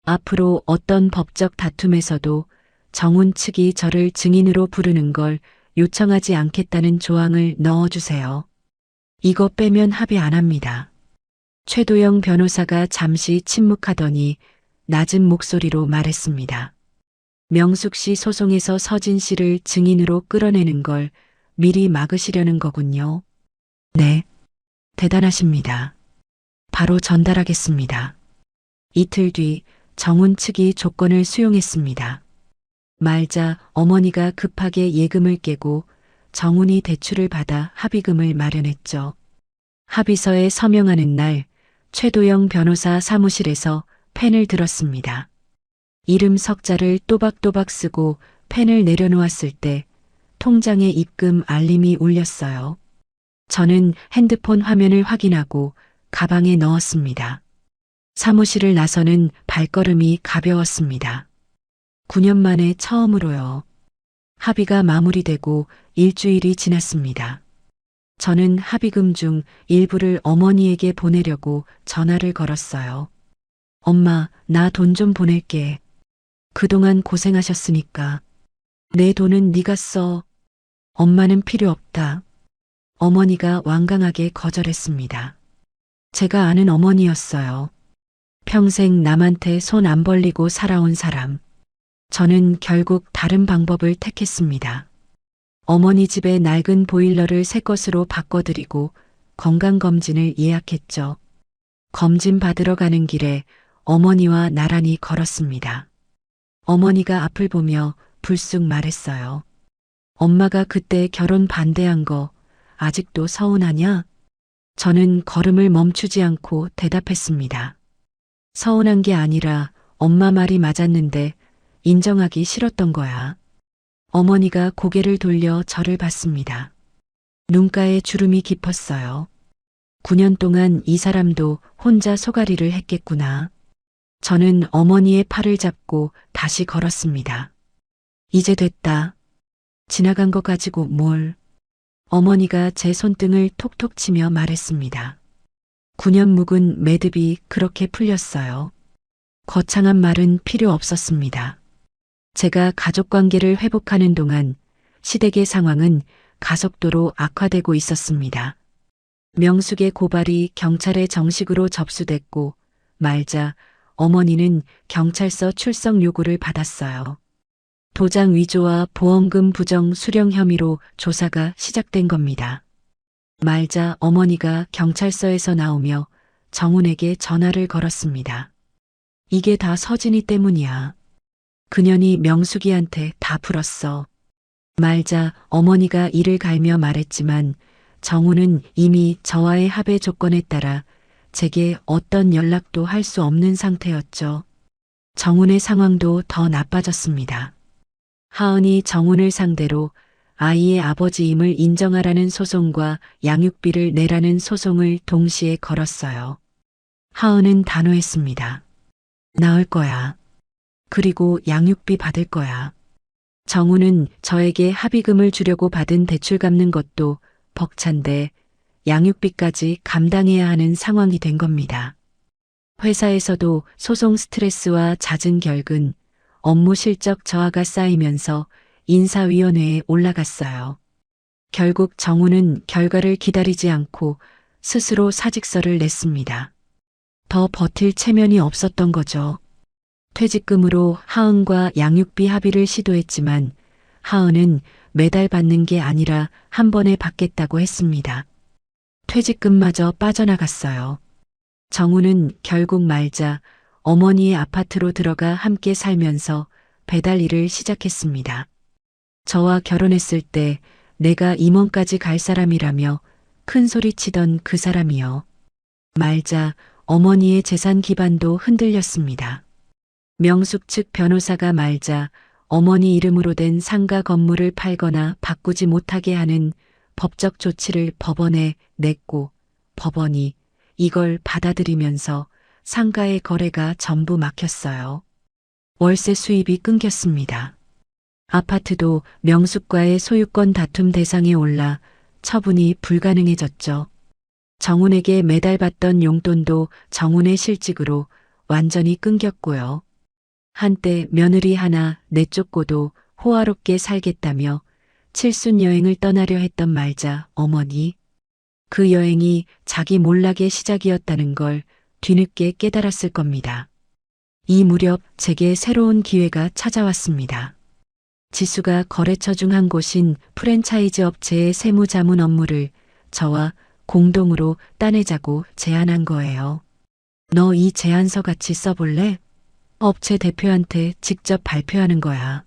앞으로 어떤 법적 다툼에서도 정훈 측이 저를 증인으로 부르는 걸 요청하지 않겠다는 조항을 넣어주세요. 이거 빼면 합의 안 합니다. 최도영 변호사가 잠시 침묵하더니 낮은 목소리로 말했습니다. 명숙 씨 소송에서 서진 씨를 증인으로 끌어내는 걸 미리 막으시려는 거군요. 네. 대단하십니다. 바로 전달하겠습니다. 이틀 뒤 정훈 측이 조건을 수용했습니다. 말자 어머니가 급하게 예금을 깨고 정훈이 대출을 받아 합의금을 마련했죠. 합의서에 서명하는 날 최도영 변호사 사무실에서 펜을 들었습니다. 이름 석자를 또박또박 쓰고 펜을 내려놓았을 때 통장에 입금 알림이 울렸어요. 저는 핸드폰 화면을 확인하고 가방에 넣었습니다. 사무실을 나서는 발걸음이 가벼웠습니다. 9년 만에 처음으로요. 합의가 마무리되고 일주일이 지났습니다. 저는 합의금 중 일부를 어머니에게 보내려고 전화를 걸었어요. 엄마, 나 돈 좀 보낼게. 그동안 고생하셨으니까. 내 돈은 네가 써. 엄마는 필요 없다. 어머니가 완강하게 거절했습니다. 제가 아는 어머니였어요. 평생 남한테 손 안 벌리고 살아온 사람. 저는 결국 다른 방법을 택했습니다. 어머니 집에 낡은 보일러를 새 것으로 바꿔드리고 건강검진을 예약했죠. 검진 받으러 가는 길에 어머니와 나란히 걸었습니다. 어머니가 앞을 보며 불쑥 말했어요. 엄마가 그때 결혼 반대한 거 아직도 서운하냐? 저는 걸음을 멈추지 않고 대답했습니다. 서운한 게 아니라 엄마 말이 맞았는데 인정하기 싫었던 거야. 어머니가 고개를 돌려 저를 봤습니다. 눈가에 주름이 깊었어요. 9년 동안 이 사람도 혼자 소가리를 했겠구나. 저는 어머니의 팔을 잡고 다시 걸었습니다. 이제 됐다. 지나간 거 가지고 뭘. 어머니가 제 손등을 톡톡 치며 말했습니다. 9년 묵은 매듭이 그렇게 풀렸어요. 거창한 말은 필요 없었습니다. 제가 가족관계를 회복하는 동안 시댁의 상황은 가속도로 악화되고 있었습니다. 명숙의 고발이 경찰에 정식으로 접수됐고 말자 어머니는 경찰서 출석 요구를 받았어요. 도장 위조와 보험금 부정 수령 혐의로 조사가 시작된 겁니다. 말자 어머니가 경찰서에서 나오며 정훈에게 전화를 걸었습니다. 이게 다 서진이 때문이야. 그년이 명숙이한테 다 풀었어. 말자 어머니가 이를 갈며 말했지만 정훈은 이미 저와의 합의 조건에 따라 제게 어떤 연락도 할 수 없는 상태였죠. 정훈의 상황도 더 나빠졌습니다. 하은이 정훈을 상대로 아이의 아버지임을 인정하라는 소송과 양육비를 내라는 소송을 동시에 걸었어요. 하은은 단호했습니다. 나을 거야. 그리고 양육비 받을 거야. 정훈은 저에게 합의금을 주려고 받은 대출 갚는 것도 벅찬데 양육비까지 감당해야 하는 상황이 된 겁니다. 회사에서도 소송 스트레스와 잦은 결근, 업무 실적 저하가 쌓이면서 인사위원회에 올라갔어요. 결국 정훈은 결과를 기다리지 않고 스스로 사직서를 냈습니다. 더 버틸 체면이 없었던 거죠. 퇴직금으로 하은과 양육비 합의를 시도했지만 하은은 매달 받는 게 아니라 한 번에 받겠다고 했습니다. 퇴직금마저 빠져나갔어요. 정훈은 결국 말자 어머니의 아파트로 들어가 함께 살면서 배달 일을 시작했습니다. 저와 결혼했을 때 내가 임원까지 갈 사람이라며 큰 소리 치던 그 사람이요. 말자 어머니의 재산 기반도 흔들렸습니다. 명숙 측 변호사가 말자 어머니 이름으로 된 상가 건물을 팔거나 바꾸지 못하게 하는 법적 조치를 법원에 냈고 법원이 이걸 받아들이면서 상가의 거래가 전부 막혔어요. 월세 수입이 끊겼습니다. 아파트도 명숙과의 소유권 다툼 대상에 올라 처분이 불가능해졌죠. 정훈에게 매달 받던 용돈도 정훈의 실직으로 완전히 끊겼고요. 한때 며느리 하나 내쫓고도 호화롭게 살겠다며 칠순 여행을 떠나려 했던 말자 어머니. 그 여행이 자기 몰락의 시작이었다는 걸 뒤늦게 깨달았을 겁니다. 이 무렵 제게 새로운 기회가 찾아왔습니다. 지수가 거래처 중 한 곳인 프랜차이즈 업체의 세무자문 업무를 저와 공동으로 따내자고 제안한 거예요. 너 이 제안서 같이 써볼래? 업체 대표한테 직접 발표하는 거야.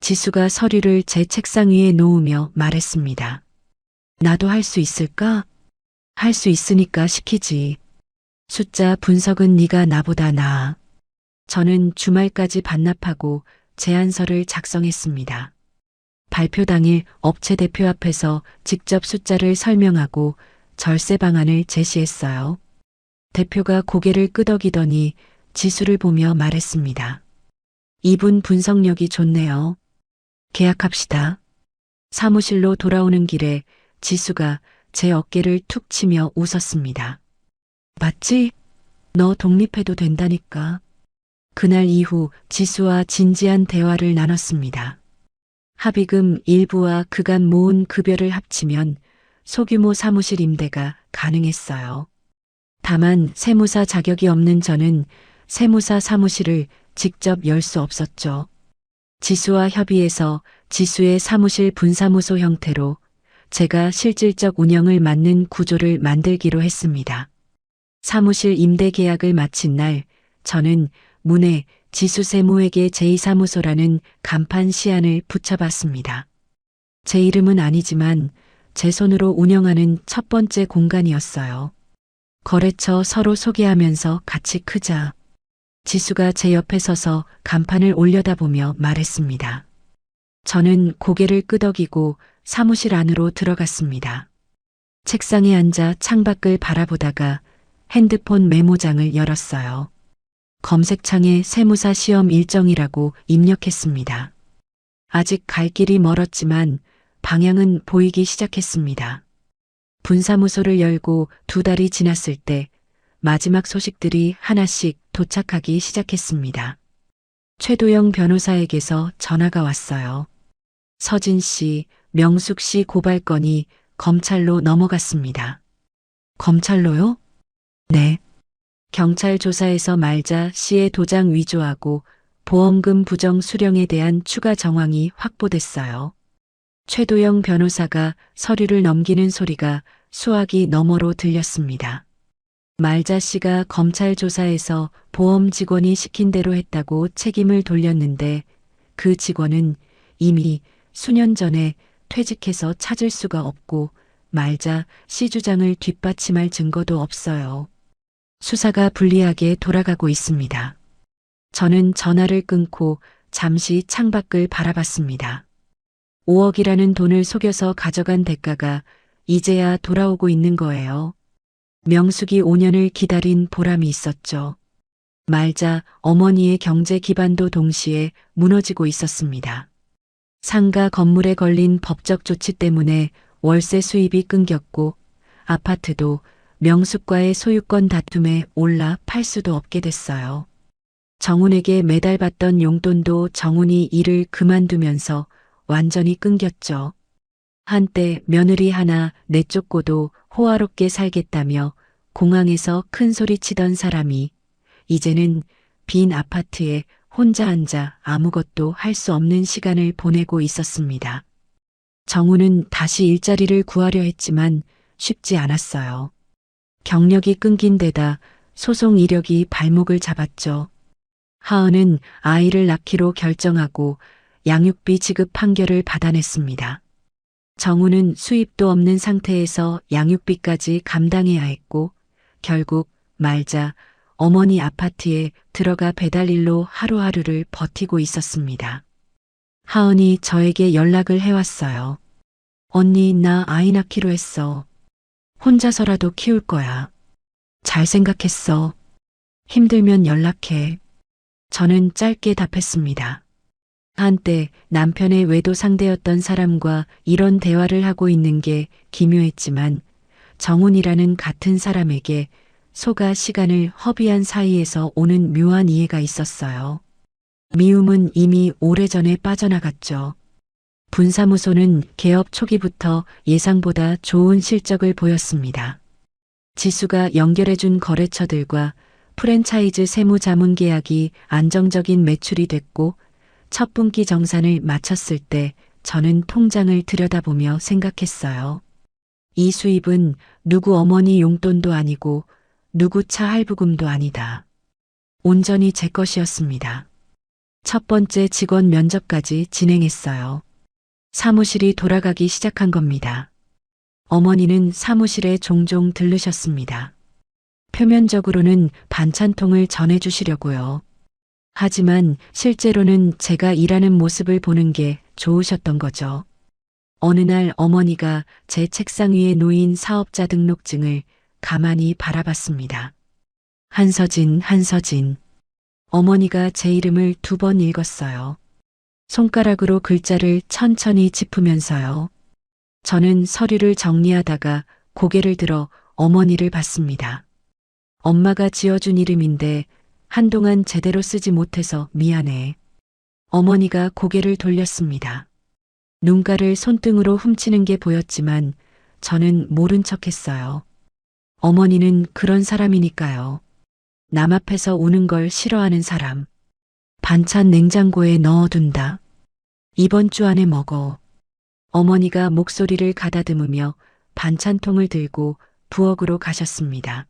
지수가 서류를 제 책상 위에 놓으며 말했습니다. 나도 할 수 있을까? 할 수 있으니까 시키지. 숫자 분석은 네가 나보다 나아. 저는 주말까지 반납하고 제안서를 작성했습니다. 발표 당일 업체 대표 앞에서 직접 숫자를 설명하고 절세 방안을 제시했어요. 대표가 고개를 끄덕이더니 지수를 보며 말했습니다. 이분 분석력이 좋네요. 계약합시다. 사무실로 돌아오는 길에 지수가 제 어깨를 툭 치며 웃었습니다. 맞지? 너 독립해도 된다니까. 그날 이후 지수와 진지한 대화를 나눴습니다. 합의금 일부와 그간 모은 급여를 합치면 소규모 사무실 임대가 가능했어요. 다만 세무사 자격이 없는 저는 세무사 사무실을 직접 열 수 없었죠. 지수와 협의해서 지수의 사무실 분사무소 형태로 제가 실질적 운영을 맡는 구조를 만들기로 했습니다. 사무실 임대 계약을 마친 날 저는 문에 지수 세무회계 제2사무소라는 간판 시안을 붙여봤습니다. 제 이름은 아니지만 제 손으로 운영하는 첫 번째 공간이었어요. 거래처 서로 소개하면서 같이 크자. 지수가 제 옆에 서서 간판을 올려다보며 말했습니다. 저는 고개를 끄덕이고 사무실 안으로 들어갔습니다. 책상에 앉아 창밖을 바라보다가 핸드폰 메모장을 열었어요. 검색창에 세무사 시험 일정이라고 입력했습니다. 아직 갈 길이 멀었지만 방향은 보이기 시작했습니다. 분사무소를 열고 2달이 지났을 때 마지막 소식들이 하나씩 도착하기 시작했습니다. 최도영 변호사에게서 전화가 왔어요. 서진 씨, 명숙 씨 고발 건이 검찰로 넘어갔습니다. 검찰로요? 네. 경찰 조사에서 말자 씨의 도장 위조하고 보험금 부정 수령에 대한 추가 정황이 확보됐어요. 최도영 변호사가 서류를 넘기는 소리가 수화기 너머로 들렸습니다. 말자 씨가 검찰 조사에서 보험 직원이 시킨 대로 했다고 책임을 돌렸는데 그 직원은 이미 수년 전에 퇴직해서 찾을 수가 없고 말자 씨 주장을 뒷받침할 증거도 없어요. 수사가 불리하게 돌아가고 있습니다. 저는 전화를 끊고 잠시 창밖을 바라봤습니다. 5억이라는 돈을 속여서 가져간 대가가 이제야 돌아오고 있는 거예요. 명숙이 5년을 기다린 보람이 있었죠. 말자 어머니의 경제 기반도 동시에 무너지고 있었습니다. 상가 건물에 걸린 법적 조치 때문에 월세 수입이 끊겼고 아파트도 명숙과의 소유권 다툼에 올라 팔 수도 없게 됐어요. 정훈에게 매달 받던 용돈도 정훈이 일을 그만두면서 완전히 끊겼죠. 한때 며느리 하나 내쫓고도 호화롭게 살겠다며 공항에서 큰 소리 치던 사람이 이제는 빈 아파트에 혼자 앉아 아무것도 할 수 없는 시간을 보내고 있었습니다. 정우는 다시 일자리를 구하려 했지만 쉽지 않았어요. 경력이 끊긴 데다 소송 이력이 발목을 잡았죠. 하은은 아이를 낳기로 결정하고 양육비 지급 판결을 받아냈습니다. 정우는 수입도 없는 상태에서 양육비까지 감당해야 했고 결국 말자 어머니 아파트에 들어가 배달일로 하루하루를 버티고 있었습니다. 하은이 저에게 연락을 해왔어요. 언니, 나 아이 낳기로 했어. 혼자서라도 키울 거야. 잘 생각했어. 힘들면 연락해. 저는 짧게 답했습니다. 한때 남편의 외도 상대였던 사람과 이런 대화를 하고 있는 게 기묘했지만 정훈이라는 같은 사람에게 소가 시간을 허비한 사이에서 오는 묘한 이해가 있었어요. 미움은 이미 오래전에 빠져나갔죠. 분사무소는 개업 초기부터 예상보다 좋은 실적을 보였습니다. 지수가 연결해준 거래처들과 프랜차이즈 세무자문 계약이 안정적인 매출이 됐고 첫 분기 정산을 마쳤을 때 저는 통장을 들여다보며 생각했어요. 이 수입은 누구 어머니 용돈도 아니고 누구 차 할부금도 아니다. 온전히 제 것이었습니다. 첫 번째 직원 면접까지 진행했어요. 사무실이 돌아가기 시작한 겁니다. 어머니는 사무실에 종종 들르셨습니다. 표면적으로는 반찬통을 전해주시려고요. 하지만 실제로는 제가 일하는 모습을 보는 게 좋으셨던 거죠. 어느 날 어머니가 제 책상 위에 놓인 사업자 등록증을 가만히 바라봤습니다. 한서진, 한서진. 어머니가 제 이름을 2번 읽었어요. 손가락으로 글자를 천천히 짚으면서요. 저는 서류를 정리하다가 고개를 들어 어머니를 봤습니다. 엄마가 지어준 이름인데 한동안 제대로 쓰지 못해서 미안해. 어머니가 고개를 돌렸습니다. 눈가를 손등으로 훔치는 게 보였지만 저는 모른 척했어요. 어머니는 그런 사람이니까요. 남 앞에서 우는 걸 싫어하는 사람. 반찬 냉장고에 넣어둔다. 이번 주 안에 먹어. 어머니가 목소리를 가다듬으며 반찬통을 들고 부엌으로 가셨습니다.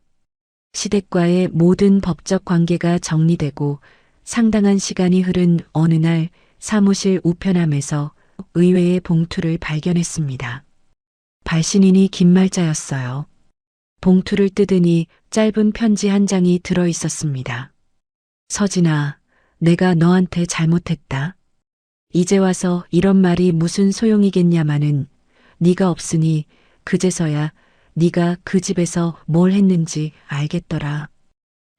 시댁과의 모든 법적 관계가 정리되고 상당한 시간이 흐른 어느 날 사무실 우편함에서 의외의 봉투를 발견했습니다. 발신인이 김말자였어요. 봉투를 뜯으니 짧은 편지 한 장이 들어 있었습니다. 서진아, 내가 너한테 잘못했다. 이제 와서 이런 말이 무슨 소용이겠냐마는 네가 없으니 그제서야 네가 그 집에서 뭘 했는지 알겠더라.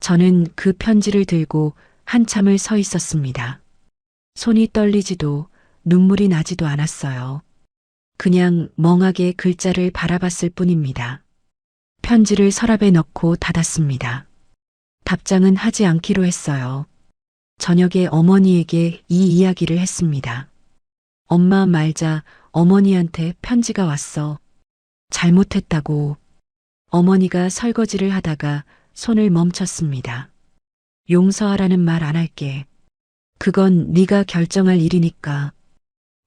저는 그 편지를 들고 한참을 서 있었습니다. 손이 떨리지도 눈물이 나지도 않았어요. 그냥 멍하게 글자를 바라봤을 뿐입니다. 편지를 서랍에 넣고 닫았습니다. 답장은 하지 않기로 했어요. 저녁에 어머니에게 이 이야기를 했습니다. 엄마 말자 어머니한테 편지가 왔어. 잘못했다고. 어머니가 설거지를 하다가 손을 멈췄습니다. 용서하라는 말 안 할게. 그건 네가 결정할 일이니까.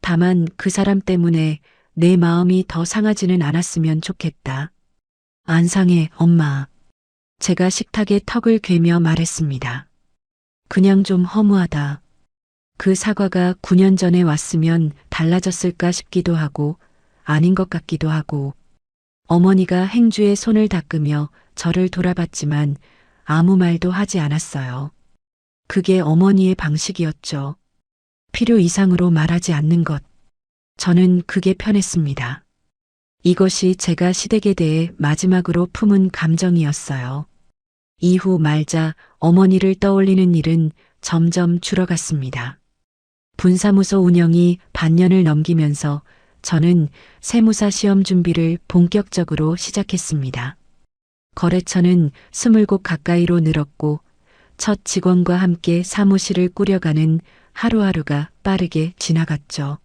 다만 그 사람 때문에 내 마음이 더 상하지는 않았으면 좋겠다. 안 상해, 엄마. 제가 식탁에 턱을 괴며 말했습니다. 그냥 좀 허무하다. 그 사과가 9년 전에 왔으면 달라졌을까 싶기도 하고 아닌 것 같기도 하고. 어머니가 행주에 손을 닦으며 저를 돌아봤지만 아무 말도 하지 않았어요. 그게 어머니의 방식이었죠. 필요 이상으로 말하지 않는 것. 저는 그게 편했습니다. 이것이 제가 시댁에 대해 마지막으로 품은 감정이었어요. 이후 말자 어머니를 떠올리는 일은 점점 줄어갔습니다. 분사무소 운영이 반년을 넘기면서 저는 세무사 시험 준비를 본격적으로 시작했습니다. 거래처는 20곳 가까이로 늘었고 첫 직원과 함께 사무실을 꾸려가는 하루하루가 빠르게 지나갔죠.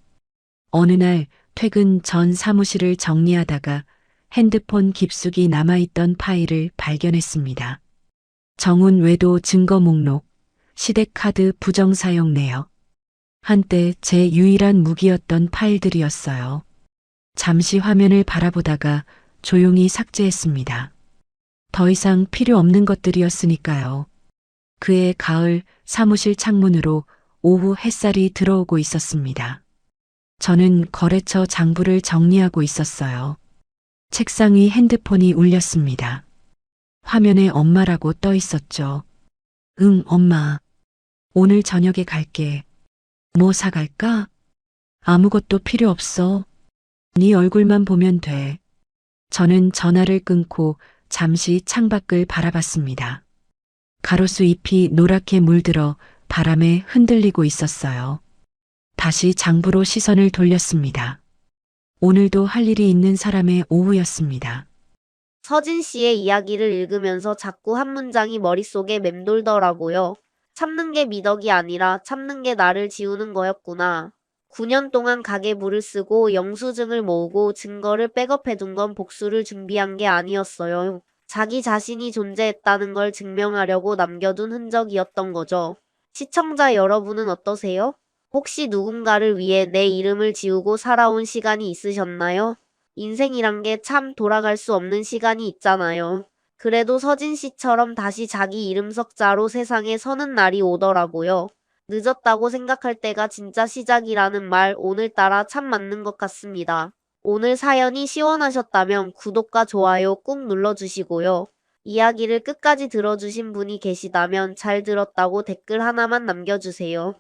어느 날 퇴근 전 사무실을 정리하다가 핸드폰 깊숙이 남아있던 파일을 발견했습니다. 정운 외도 증거 목록, 시댁카드 부정 사용 내역. 한때 제 유일한 무기였던 파일들이었어요. 잠시 화면을 바라보다가 조용히 삭제했습니다. 더 이상 필요 없는 것들이었으니까요. 그해 가을 사무실 창문으로 오후 햇살이 들어오고 있었습니다. 저는 거래처 장부를 정리하고 있었어요. 책상 위 핸드폰이 울렸습니다. 화면에 엄마라고 떠 있었죠. 응, 엄마. 오늘 저녁에 갈게. 뭐 사갈까? 아무것도 필요 없어. 네 얼굴만 보면 돼. 저는 전화를 끊고 잠시 창밖을 바라봤습니다. 가로수 잎이 노랗게 물들어 바람에 흔들리고 있었어요. 다시 장부로 시선을 돌렸습니다. 오늘도 할 일이 있는 사람의 오후였습니다. 서진 씨의 이야기를 읽으면서 자꾸 한 문장이 머릿속에 맴돌더라고요. 참는 게 미덕이 아니라 참는 게 나를 지우는 거였구나. 9년 동안 가계부를 쓰고 영수증을 모으고 증거를 백업해둔 건 복수를 준비한 게 아니었어요. 자기 자신이 존재했다는 걸 증명하려고 남겨둔 흔적이었던 거죠. 시청자 여러분은 어떠세요? 혹시 누군가를 위해 내 이름을 지우고 살아온 시간이 있으셨나요? 인생이란 게 참 돌아갈 수 없는 시간이 있잖아요. 그래도 서진 씨처럼 다시 자기 이름 석자로 세상에 서는 날이 오더라고요. 늦었다고 생각할 때가 진짜 시작이라는 말 오늘따라 참 맞는 것 같습니다. 오늘 사연이 시원하셨다면 구독과 좋아요 꾹 눌러주시고요. 이야기를 끝까지 들어주신 분이 계시다면 잘 들었다고 댓글 하나만 남겨주세요.